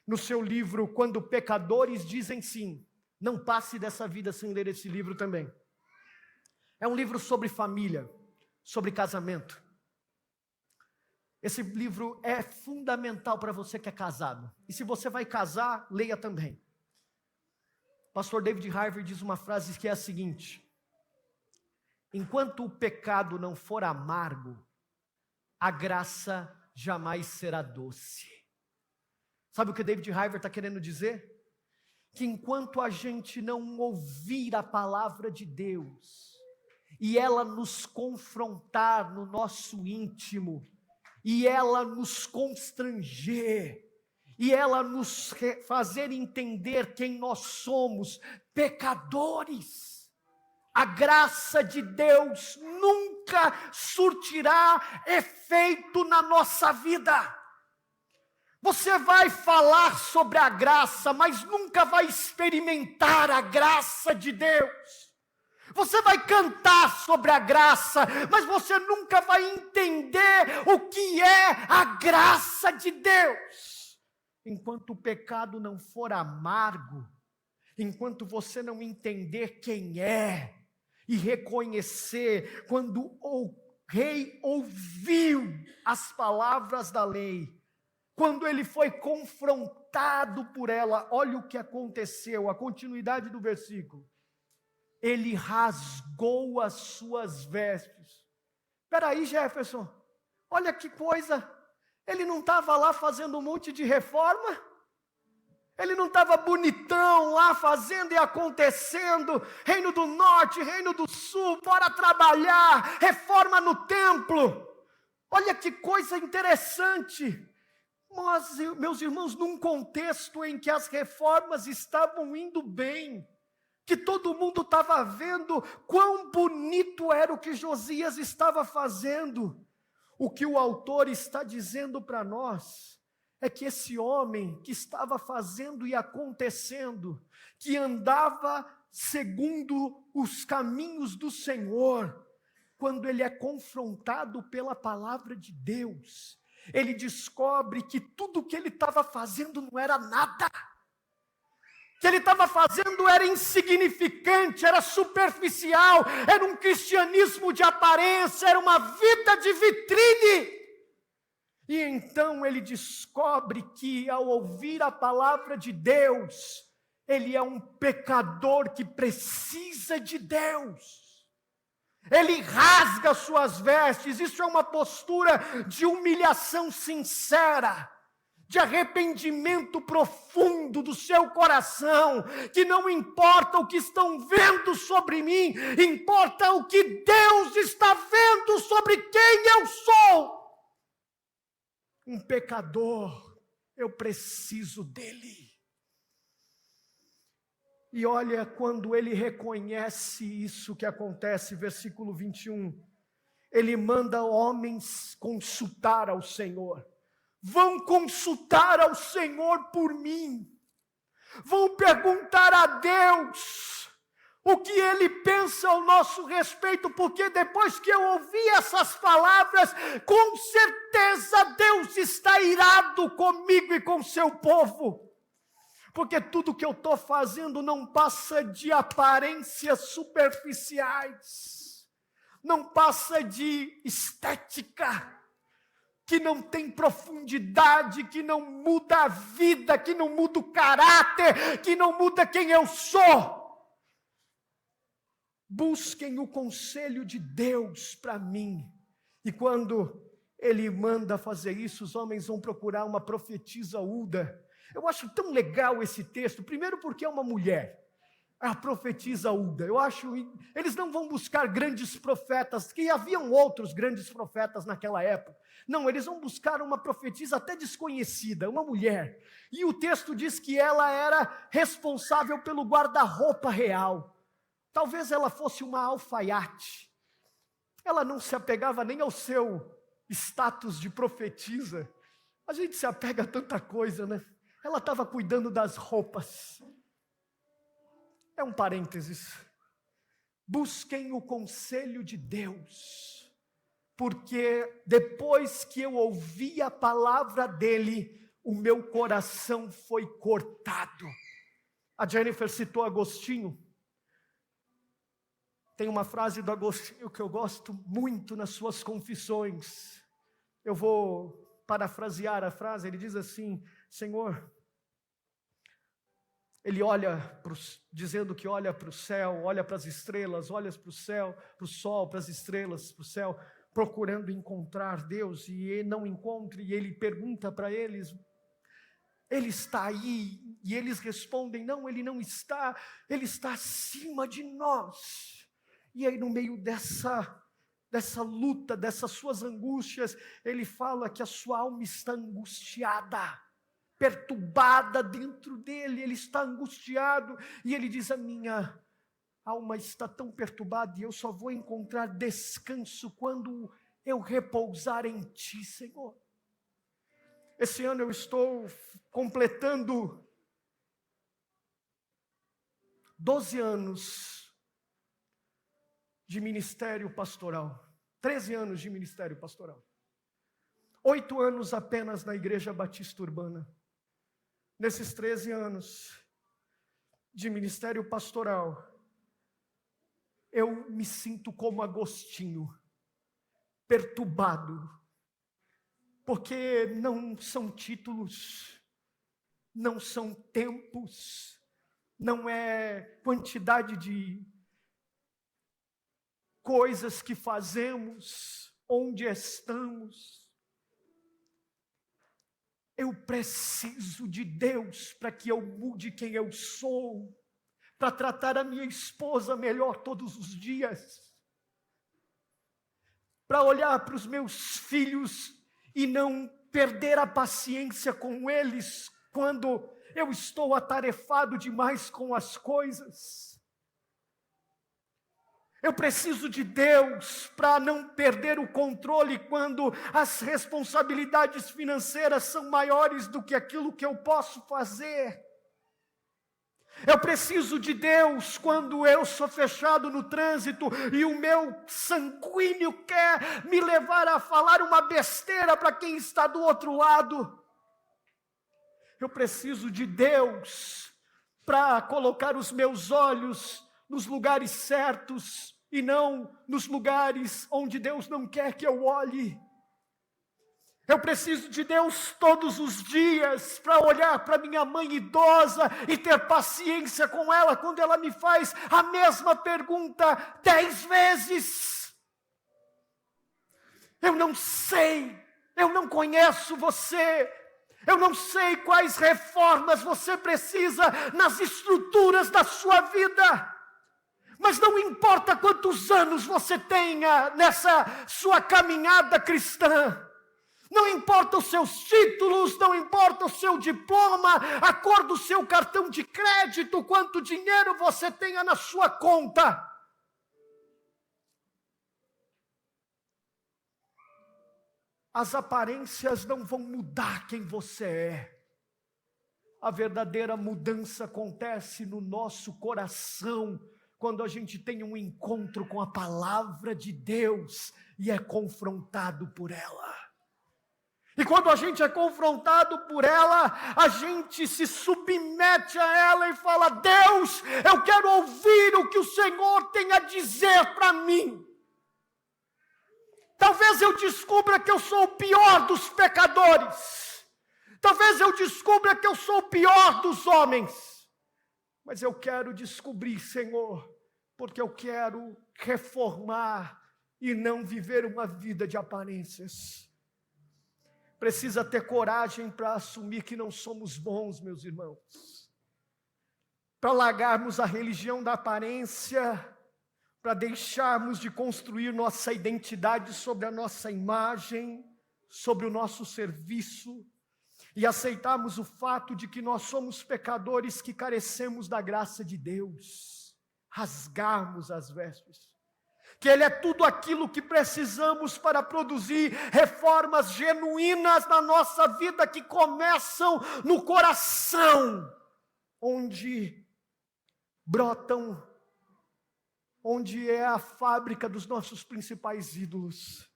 no seu livro Quando Pecadores Dizem Sim, não passe dessa vida sem ler esse livro também. É um livro sobre família, sobre casamento. Esse livro é fundamental para você que é casado. E se você vai casar, leia também. Pastor David Harvey diz uma frase que é a seguinte: enquanto o pecado não for amargo, a graça jamais será doce. Sabe o que David Harvey está querendo dizer? Que enquanto a gente não ouvir a palavra de Deus, e ela nos confrontar no nosso íntimo, e ela nos constranger, e ela nos fazer entender quem nós somos, pecadores, a graça de Deus nunca surtirá efeito na nossa vida. Você vai falar sobre a graça, mas nunca vai experimentar a graça de Deus. Você vai cantar sobre a graça, mas você nunca vai entender o que é a graça de Deus. Enquanto o pecado não for amargo, enquanto você não entender quem é e reconhecer, quando o rei ouviu as palavras da lei, quando ele foi confrontado por ela, olha o que aconteceu, a continuidade do versículo. Ele rasgou as suas vestes. Espera aí, Jefferson, olha que coisa, ele não estava lá fazendo um monte de reforma? Ele não estava bonitão lá fazendo e acontecendo. Reino do Norte, Reino do Sul, bora trabalhar, reforma no templo. Olha que coisa interessante. Nós, meus irmãos, num contexto em que as reformas estavam indo bem, que todo mundo estava vendo quão bonito era o que Josias estava fazendo. O que o autor está dizendo para nós é que esse homem que estava fazendo e acontecendo, que andava segundo os caminhos do Senhor, quando ele é confrontado pela palavra de Deus, ele descobre que tudo o que ele estava fazendo não era nada. O que ele estava fazendo era insignificante, era superficial, era um cristianismo de aparência, era uma vida de vitrine. E então ele descobre que ao ouvir a palavra de Deus, ele é um pecador que precisa de Deus. Ele rasga suas vestes, isso é uma postura de humilhação sincera, de arrependimento profundo do seu coração, que não importa o que estão vendo sobre mim, importa o que Deus está vendo sobre quem eu sou. Um pecador, eu preciso dele. E olha, quando ele reconhece isso que acontece, versículo 21, ele manda homens consultar ao Senhor. Vão consultar ao Senhor por mim. Vão perguntar a Deus o que Ele pensa ao nosso respeito, porque depois que eu ouvi essas palavras, com certeza Deus está irado comigo e com seu povo. Porque tudo que eu estou fazendo não passa de aparências superficiais, não passa de estética, que não tem profundidade, que não muda a vida, que não muda o caráter, que não muda quem eu sou. Busquem o conselho de Deus para mim. E quando ele manda fazer isso, os homens vão procurar uma profetisa Hulda. Eu acho tão legal esse texto, primeiro porque é uma mulher, a profetisa Hulda. Eles não vão buscar grandes profetas, que haviam outros grandes profetas naquela época. Não, eles vão buscar uma profetisa até desconhecida, uma mulher. E o texto diz que ela era responsável pelo guarda-roupa real. Talvez ela fosse uma alfaiate. Ela não se apegava nem ao seu status de profetisa. A gente se apega a tanta coisa, né? Ela estava cuidando das roupas. É um parênteses. Busquem o conselho de Deus, porque depois que eu ouvi a palavra dele, o meu coração foi cortado. A Jennifer citou Agostinho. Tem uma frase do Agostinho que eu gosto muito nas suas confissões. Eu vou parafrasear a frase, ele diz assim: Senhor, ele olha, dizendo que olha para o céu, olha para as estrelas, olha para o céu, para o sol, para as estrelas, para o céu, procurando encontrar Deus, e ele não encontra, e ele pergunta para eles, ele está aí? E eles respondem, não, ele não está, ele está acima de nós. E aí no meio dessa luta, dessas suas angústias, ele fala que a sua alma está angustiada, perturbada dentro dele, ele está angustiado, e ele diz, a minha alma está tão perturbada, e eu só vou encontrar descanso quando eu repousar em ti, Senhor. Esse ano eu estou completando 12 anos de ministério pastoral, 13 anos de ministério pastoral, 8 anos apenas na Igreja Batista Urbana. Nesses 13 anos de ministério pastoral, eu me sinto como Agostinho, perturbado, porque não são títulos, não são tempos, não é quantidade de coisas que fazemos, onde estamos. Eu preciso de Deus para que eu mude quem eu sou, para tratar a minha esposa melhor todos os dias, para olhar para os meus filhos e não perder a paciência com eles quando eu estou atarefado demais com as coisas. Eu preciso de Deus para não perder o controle quando as responsabilidades financeiras são maiores do que aquilo que eu posso fazer. Eu preciso de Deus quando eu sou fechado no trânsito e o meu sanguíneo quer me levar a falar uma besteira para quem está do outro lado. Eu preciso de Deus para colocar os meus olhos nos lugares certos e não nos lugares onde Deus não quer que eu olhe. Eu preciso de Deus todos os dias para olhar para minha mãe idosa e ter paciência com ela quando ela me faz a mesma pergunta 10 vezes. Eu não sei, eu não conheço você, eu não sei quais reformas você precisa nas estruturas da sua vida. Mas não importa quantos anos você tenha nessa sua caminhada cristã, não importa os seus títulos, não importa o seu diploma, a cor do seu cartão de crédito, quanto dinheiro você tenha na sua conta. As aparências não vão mudar quem você é. A verdadeira mudança acontece no nosso coração, quando a gente tem um encontro com a palavra de Deus e é confrontado por ela. E quando a gente é confrontado por ela, a gente se submete a ela e fala: Deus, eu quero ouvir o que o Senhor tem a dizer para mim. Talvez eu descubra que eu sou o pior dos pecadores. Talvez eu descubra que eu sou o pior dos homens. Mas eu quero descobrir, Senhor, porque eu quero reformar e não viver uma vida de aparências. Precisa ter coragem para assumir que não somos bons, meus irmãos. Para largarmos a religião da aparência, para deixarmos de construir nossa identidade sobre a nossa imagem, sobre o nosso serviço, e aceitarmos o fato de que nós somos pecadores que carecemos da graça de Deus, rasgarmos as vestes, que Ele é tudo aquilo que precisamos para produzir reformas genuínas na nossa vida, que começam no coração, onde brotam, onde é a fábrica dos nossos principais ídolos.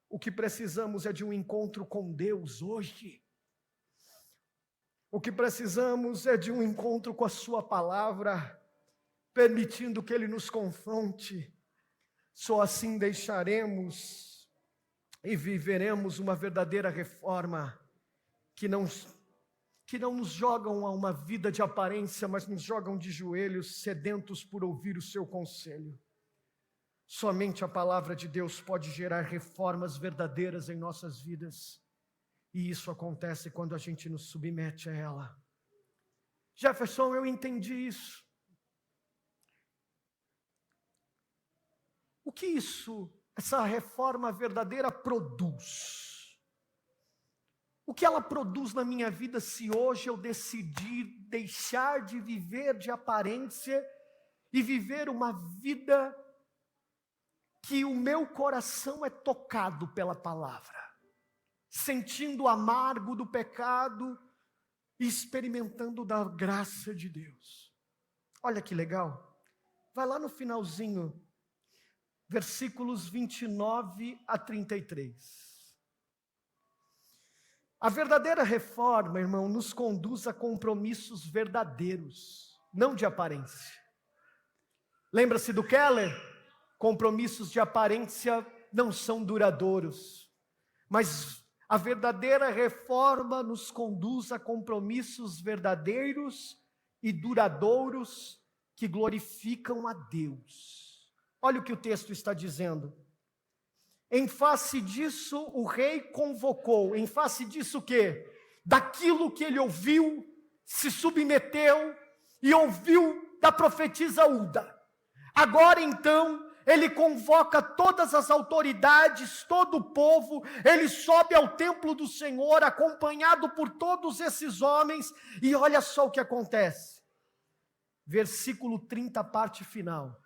O que precisamos é de um encontro com Deus hoje. O que precisamos é de um encontro com a sua palavra, permitindo que Ele nos confronte. Só assim deixaremos e viveremos uma verdadeira reforma, que não nos jogam a uma vida de aparência, mas nos jogam de joelhos, sedentos por ouvir o seu conselho. Somente a palavra de Deus pode gerar reformas verdadeiras em nossas vidas. E isso acontece quando a gente nos submete a ela. Jefferson, eu entendi isso. O que essa reforma verdadeira produz? O que ela produz na minha vida se hoje eu decidir deixar de viver de aparência e viver uma vida que o meu coração é tocado pela palavra? Sentindo o amargo do pecado e experimentando da graça de Deus. Olha que legal. Vai lá no finalzinho, versículos 29 a 33. A verdadeira reforma, irmão, nos conduz a compromissos verdadeiros, não de aparência. Lembra-se do Keller? Compromissos de aparência não são duradouros, mas a verdadeira reforma nos conduz a compromissos verdadeiros e duradouros que glorificam a Deus. Olha o que o texto está dizendo. Em face disso, o rei convocou. Em face disso o quê? daquilo que ele ouviu, se submeteu e ouviu da profetisa Hulda. Agora então, ele convoca todas as autoridades, todo o povo, ele sobe ao templo do Senhor, acompanhado por todos esses homens, e olha só o que acontece. Versículo 30, parte final.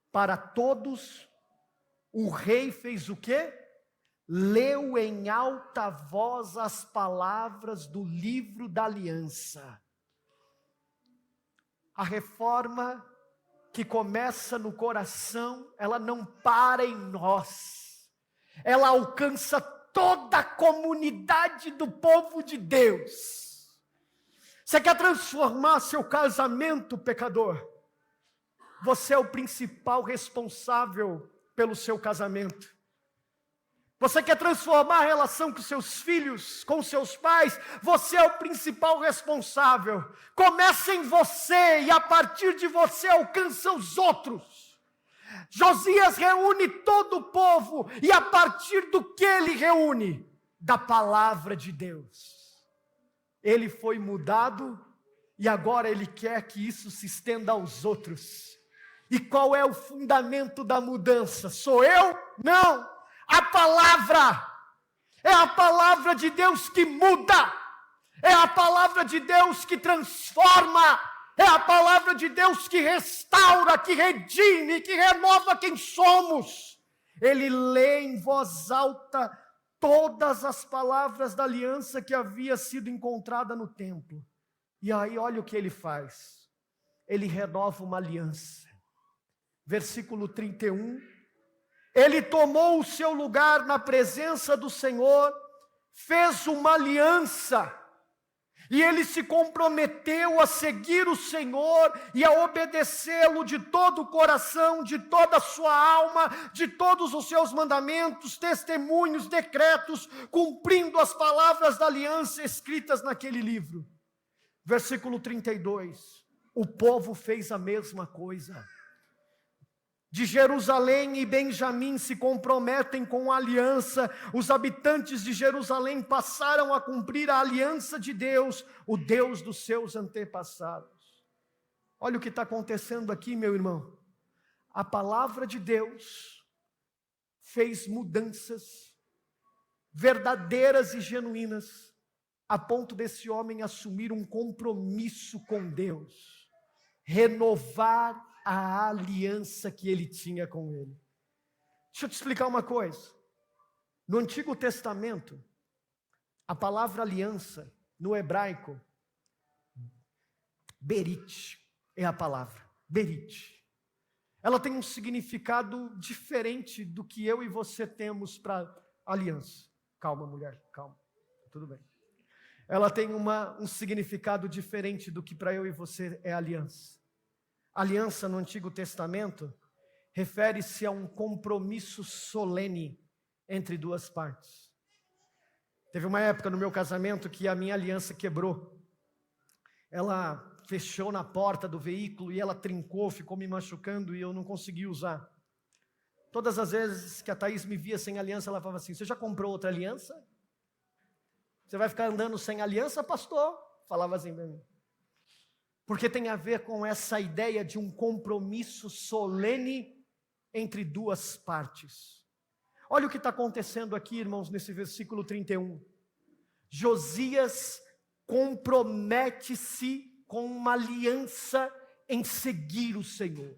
Para todos, o rei fez o quê? Leu em alta voz as palavras do livro da aliança. A reforma que começa no coração, ela não para em nós. Ela alcança toda a comunidade do povo de Deus. Você quer transformar seu casamento, pecador? Você é o principal responsável pelo seu casamento. Você quer transformar a relação com seus filhos, com seus pais? Você é o principal responsável. Começa em você e a partir de você alcança os outros. Josias reúne todo o povo e a partir do que ele reúne? Da palavra de Deus. Ele foi mudado e agora ele quer que isso se estenda aos outros. E qual é o fundamento da mudança? Sou eu? Não! A palavra, é a palavra de Deus que muda, é a palavra de Deus que transforma, é a palavra de Deus que restaura, que redime, que renova quem somos. Ele lê em voz alta todas as palavras da aliança que havia sido encontrada no templo. E aí olha o que ele faz, ele renova uma aliança. Versículo 31. Ele tomou o seu lugar na presença do Senhor, fez uma aliança, e ele se comprometeu a seguir o Senhor e a obedecê-lo de todo o coração, de toda a sua alma, de todos os seus mandamentos, testemunhos, decretos, cumprindo as palavras da aliança escritas naquele livro. Versículo 32, o povo fez a mesma coisa. De Jerusalém e Benjamim se comprometem com a aliança. Os habitantes de Jerusalém passaram a cumprir a aliança de Deus, o Deus dos seus antepassados. Olha o que está acontecendo aqui, meu irmão. A palavra de Deus fez mudanças verdadeiras e genuínas, a ponto desse homem assumir um compromisso com Deus, renovar a aliança que ele tinha com ele. Deixa eu te explicar uma coisa. No Antigo Testamento, a palavra aliança, no hebraico, berit, é a palavra, berit. Ela tem um significado diferente do que eu e você temos para aliança. Calma, mulher, calma, tudo bem. Ela tem um significado diferente do que para eu e você é aliança. Aliança no Antigo Testamento refere-se a um compromisso solene entre duas partes. Teve uma época no meu casamento que a minha aliança quebrou. Ela fechou na porta do veículo e ela trincou, ficou me machucando e eu não consegui usar. Todas as vezes que a Thaís me via sem aliança, ela falava assim: você já comprou outra aliança? Você vai ficar andando sem aliança, pastor? Falava assim para mim. Porque tem a ver com essa ideia de um compromisso solene entre duas partes. Olha o que está acontecendo aqui, irmãos, nesse versículo 31. Josias compromete-se com uma aliança em seguir o Senhor.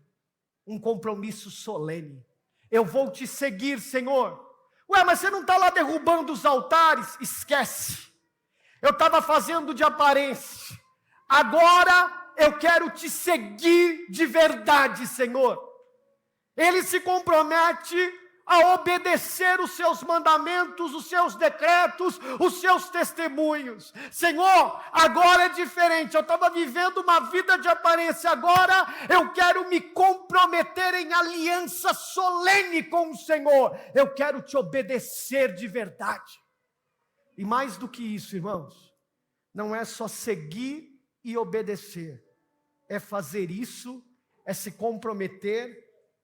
Um compromisso solene. Eu vou te seguir, Senhor. Ué, mas você não está lá derrubando os altares? Esquece. Eu estava fazendo de aparência. Agora eu quero te seguir de verdade, Senhor. Ele se compromete a obedecer os seus mandamentos, os seus decretos, os seus testemunhos. Senhor, agora é diferente. Eu estava vivendo uma vida de aparência. Agora eu quero me comprometer em aliança solene com o Senhor. Eu quero te obedecer de verdade. E mais do que isso, irmãos, não é só seguir e obedecer, é fazer isso, é se comprometer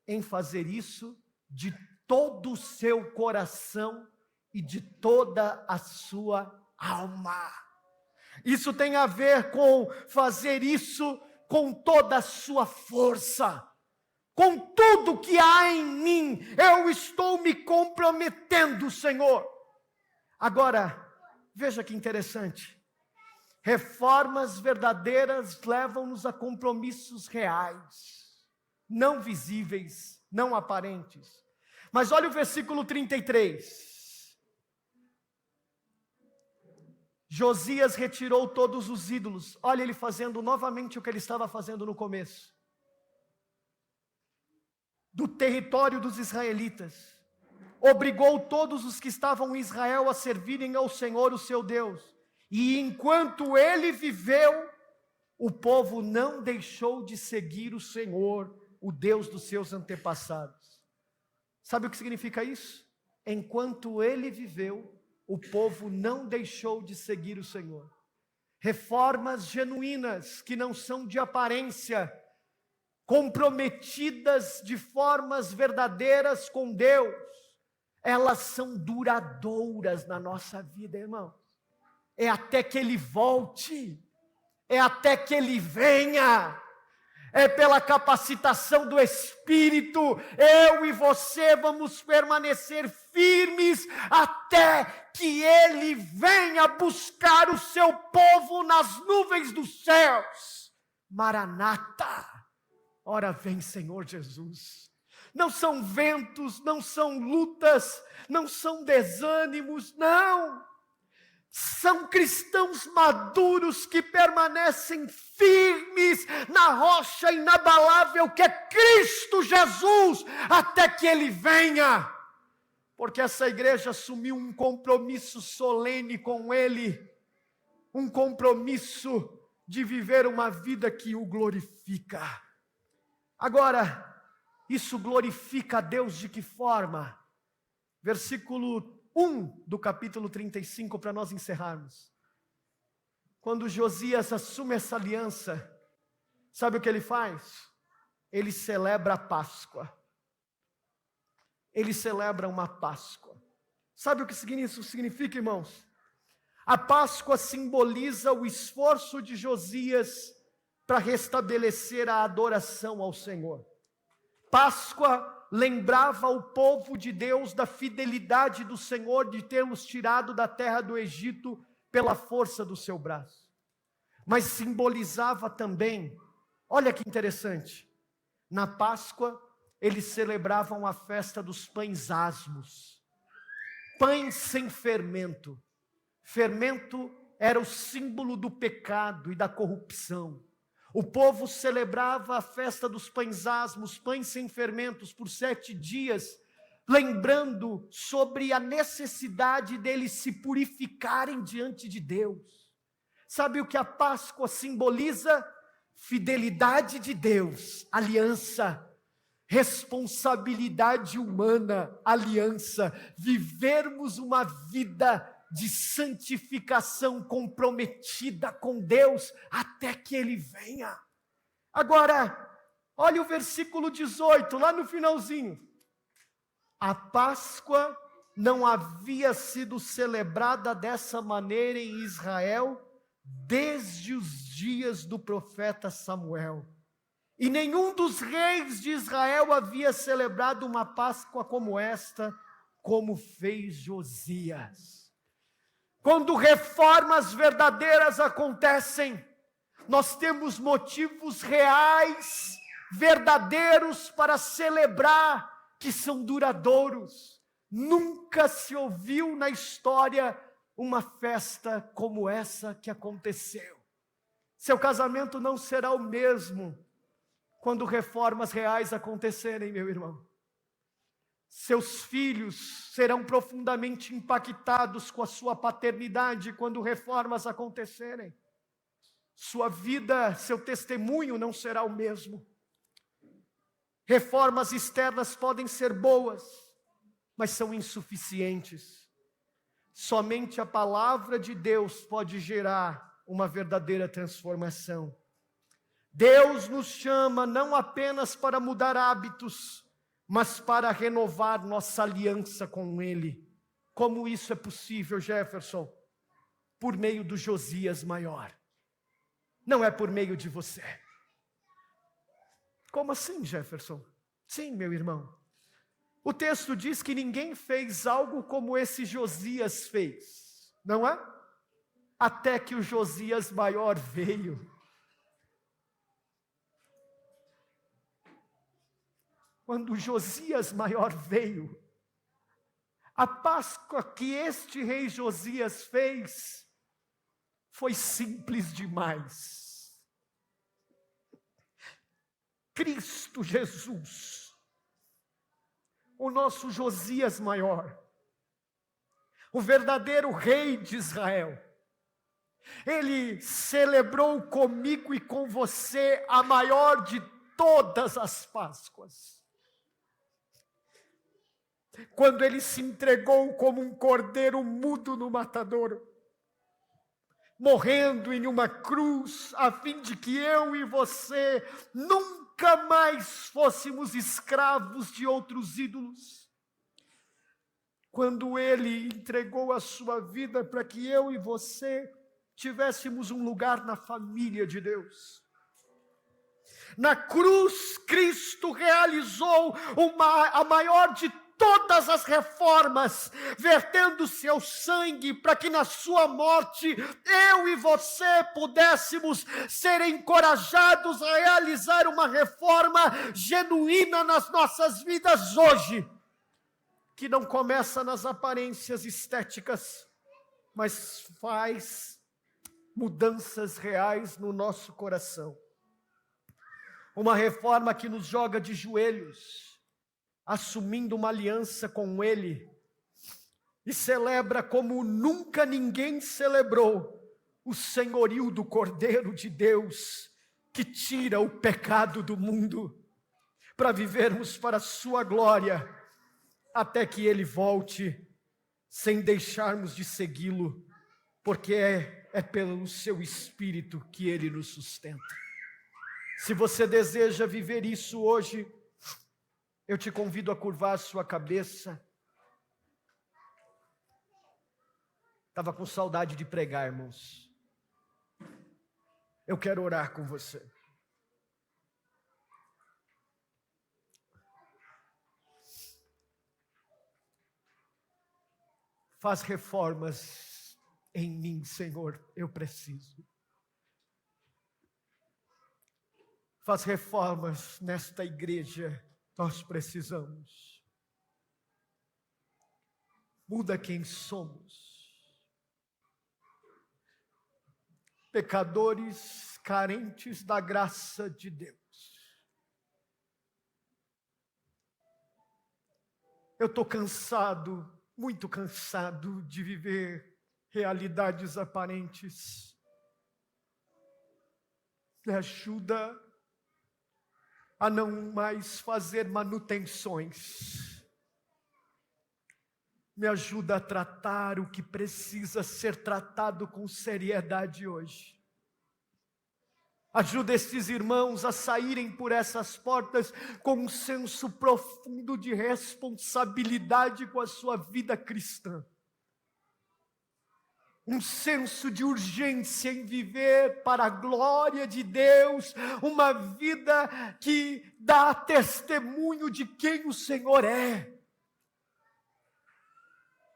em fazer isso de todo o seu coração e de toda a sua alma. Isso tem a ver com fazer isso com toda a sua força. Com tudo que há em mim, eu estou me comprometendo, Senhor. Agora, veja que interessante. Reformas verdadeiras levam-nos a compromissos reais, não visíveis, não aparentes. Mas olha o versículo 33. Josias retirou todos os ídolos. Olha ele fazendo novamente o que ele estava fazendo no começo. Do território dos israelitas. Obrigou todos os que estavam em Israel a servirem ao Senhor, o seu Deus. E enquanto ele viveu, o povo não deixou de seguir o Senhor, o Deus dos seus antepassados. Sabe o que significa isso? Enquanto ele viveu, o povo não deixou de seguir o Senhor. Reformas genuínas, que não são de aparência, comprometidas de formas verdadeiras com Deus, elas são duradouras na nossa vida, irmãos. É até que Ele volte, é até que Ele venha, é pela capacitação do Espírito, eu e você vamos permanecer firmes até que Ele venha buscar o seu povo nas nuvens dos céus. Maranata, ora vem Senhor Jesus. Não são ventos, não são lutas, não são desânimos, não. São cristãos maduros que permanecem firmes na rocha inabalável que é Cristo Jesus, até que Ele venha. Porque essa igreja assumiu um compromisso solene com Ele, um compromisso de viver uma vida que o glorifica. Agora, isso glorifica a Deus de que forma? Versículo 1 do capítulo 35, para nós encerrarmos. Quando Josias assume essa aliança, sabe o que ele faz? Ele celebra a Páscoa. Ele celebra uma Páscoa. Sabe o que isso significa, irmãos? A Páscoa simboliza o esforço de Josias para restabelecer a adoração ao Senhor. Páscoa lembrava o povo de Deus da fidelidade do Senhor de tê-los tirado da terra do Egito pela força do seu braço. Mas simbolizava também, olha que interessante, na Páscoa eles celebravam a festa dos pães asmos, pães sem fermento. Fermento era o símbolo do pecado e da corrupção. O povo celebrava a festa dos pães asmos, pães sem fermentos, por 7 dias, lembrando sobre a necessidade deles se purificarem diante de Deus. Sabe o que a Páscoa simboliza? Fidelidade de Deus, aliança, responsabilidade humana, aliança, vivermos uma vida de santificação comprometida com Deus até que Ele venha. Agora, olha o versículo 18, lá no finalzinho. A Páscoa não havia sido celebrada dessa maneira em Israel desde os dias do profeta Samuel. E nenhum dos reis de Israel havia celebrado uma Páscoa como esta, como fez Josias. Quando reformas verdadeiras acontecem, nós temos motivos reais, verdadeiros para celebrar, que são duradouros. Nunca se ouviu na história uma festa como essa que aconteceu. Seu casamento não será o mesmo quando reformas reais acontecerem, meu irmão. Seus filhos serão profundamente impactados com a sua paternidade quando reformas acontecerem. Sua vida, seu testemunho não será o mesmo. Reformas externas podem ser boas, mas são insuficientes. Somente a palavra de Deus pode gerar uma verdadeira transformação. Deus nos chama não apenas para mudar hábitos, mas para renovar nossa aliança com Ele. Como isso é possível, Jefferson? por meio do Josias maior. Não é por meio de você. Como assim, Jefferson? Sim, meu irmão. O texto diz que ninguém fez algo como esse Josias fez, não é? Até que o Josias maior veio. Quando o Josias maior veio, a Páscoa que este rei Josias fez foi simples demais. Cristo Jesus, o nosso Josias maior, o verdadeiro rei de Israel, ele celebrou comigo e com você a maior de todas as Páscoas. Quando ele se entregou como um cordeiro mudo no matadouro, morrendo em uma cruz, a fim de que eu e você nunca mais fôssemos escravos de outros ídolos. Quando ele entregou a sua vida para que eu e você tivéssemos um lugar na família de Deus. Na cruz, Cristo realizou a maior de todas as reformas, vertendo seu sangue para que na sua morte eu e você pudéssemos ser encorajados a realizar uma reforma genuína nas nossas vidas hoje, que não começa nas aparências estéticas, mas faz mudanças reais no nosso coração. Uma reforma que nos joga de joelhos, assumindo uma aliança com Ele, e celebra como nunca ninguém celebrou o senhorio do Cordeiro de Deus, que tira o pecado do mundo, para vivermos para a sua glória, até que Ele volte, sem deixarmos de segui-lo, porque é pelo seu Espírito que Ele nos sustenta. Se você deseja viver isso hoje, eu te convido a curvar a sua cabeça. Estava com saudade de pregar, irmãos. Eu quero orar com você. Faz reformas em mim, Senhor, eu preciso. Faz reformas nesta igreja, nós precisamos. Muda quem somos. Pecadores carentes da graça de Deus. Eu estou cansado, muito cansado de viver realidades aparentes. Me ajuda a não mais fazer manutenções. Me ajuda a tratar o que precisa ser tratado com seriedade hoje. Ajuda estes irmãos a saírem por essas portas com um senso profundo de responsabilidade com a sua vida cristã. Um senso de urgência em viver para a glória de Deus, uma vida que dá testemunho de quem o Senhor é.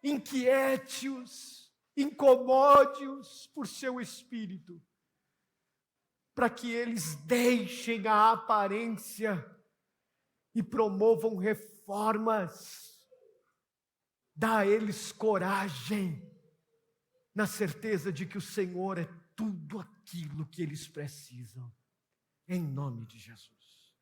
Inquiete-os, incomode-os por seu Espírito, para que eles deixem a aparência e promovam reformas. Dá a eles coragem, na certeza de que o Senhor é tudo aquilo que eles precisam. Em nome de Jesus.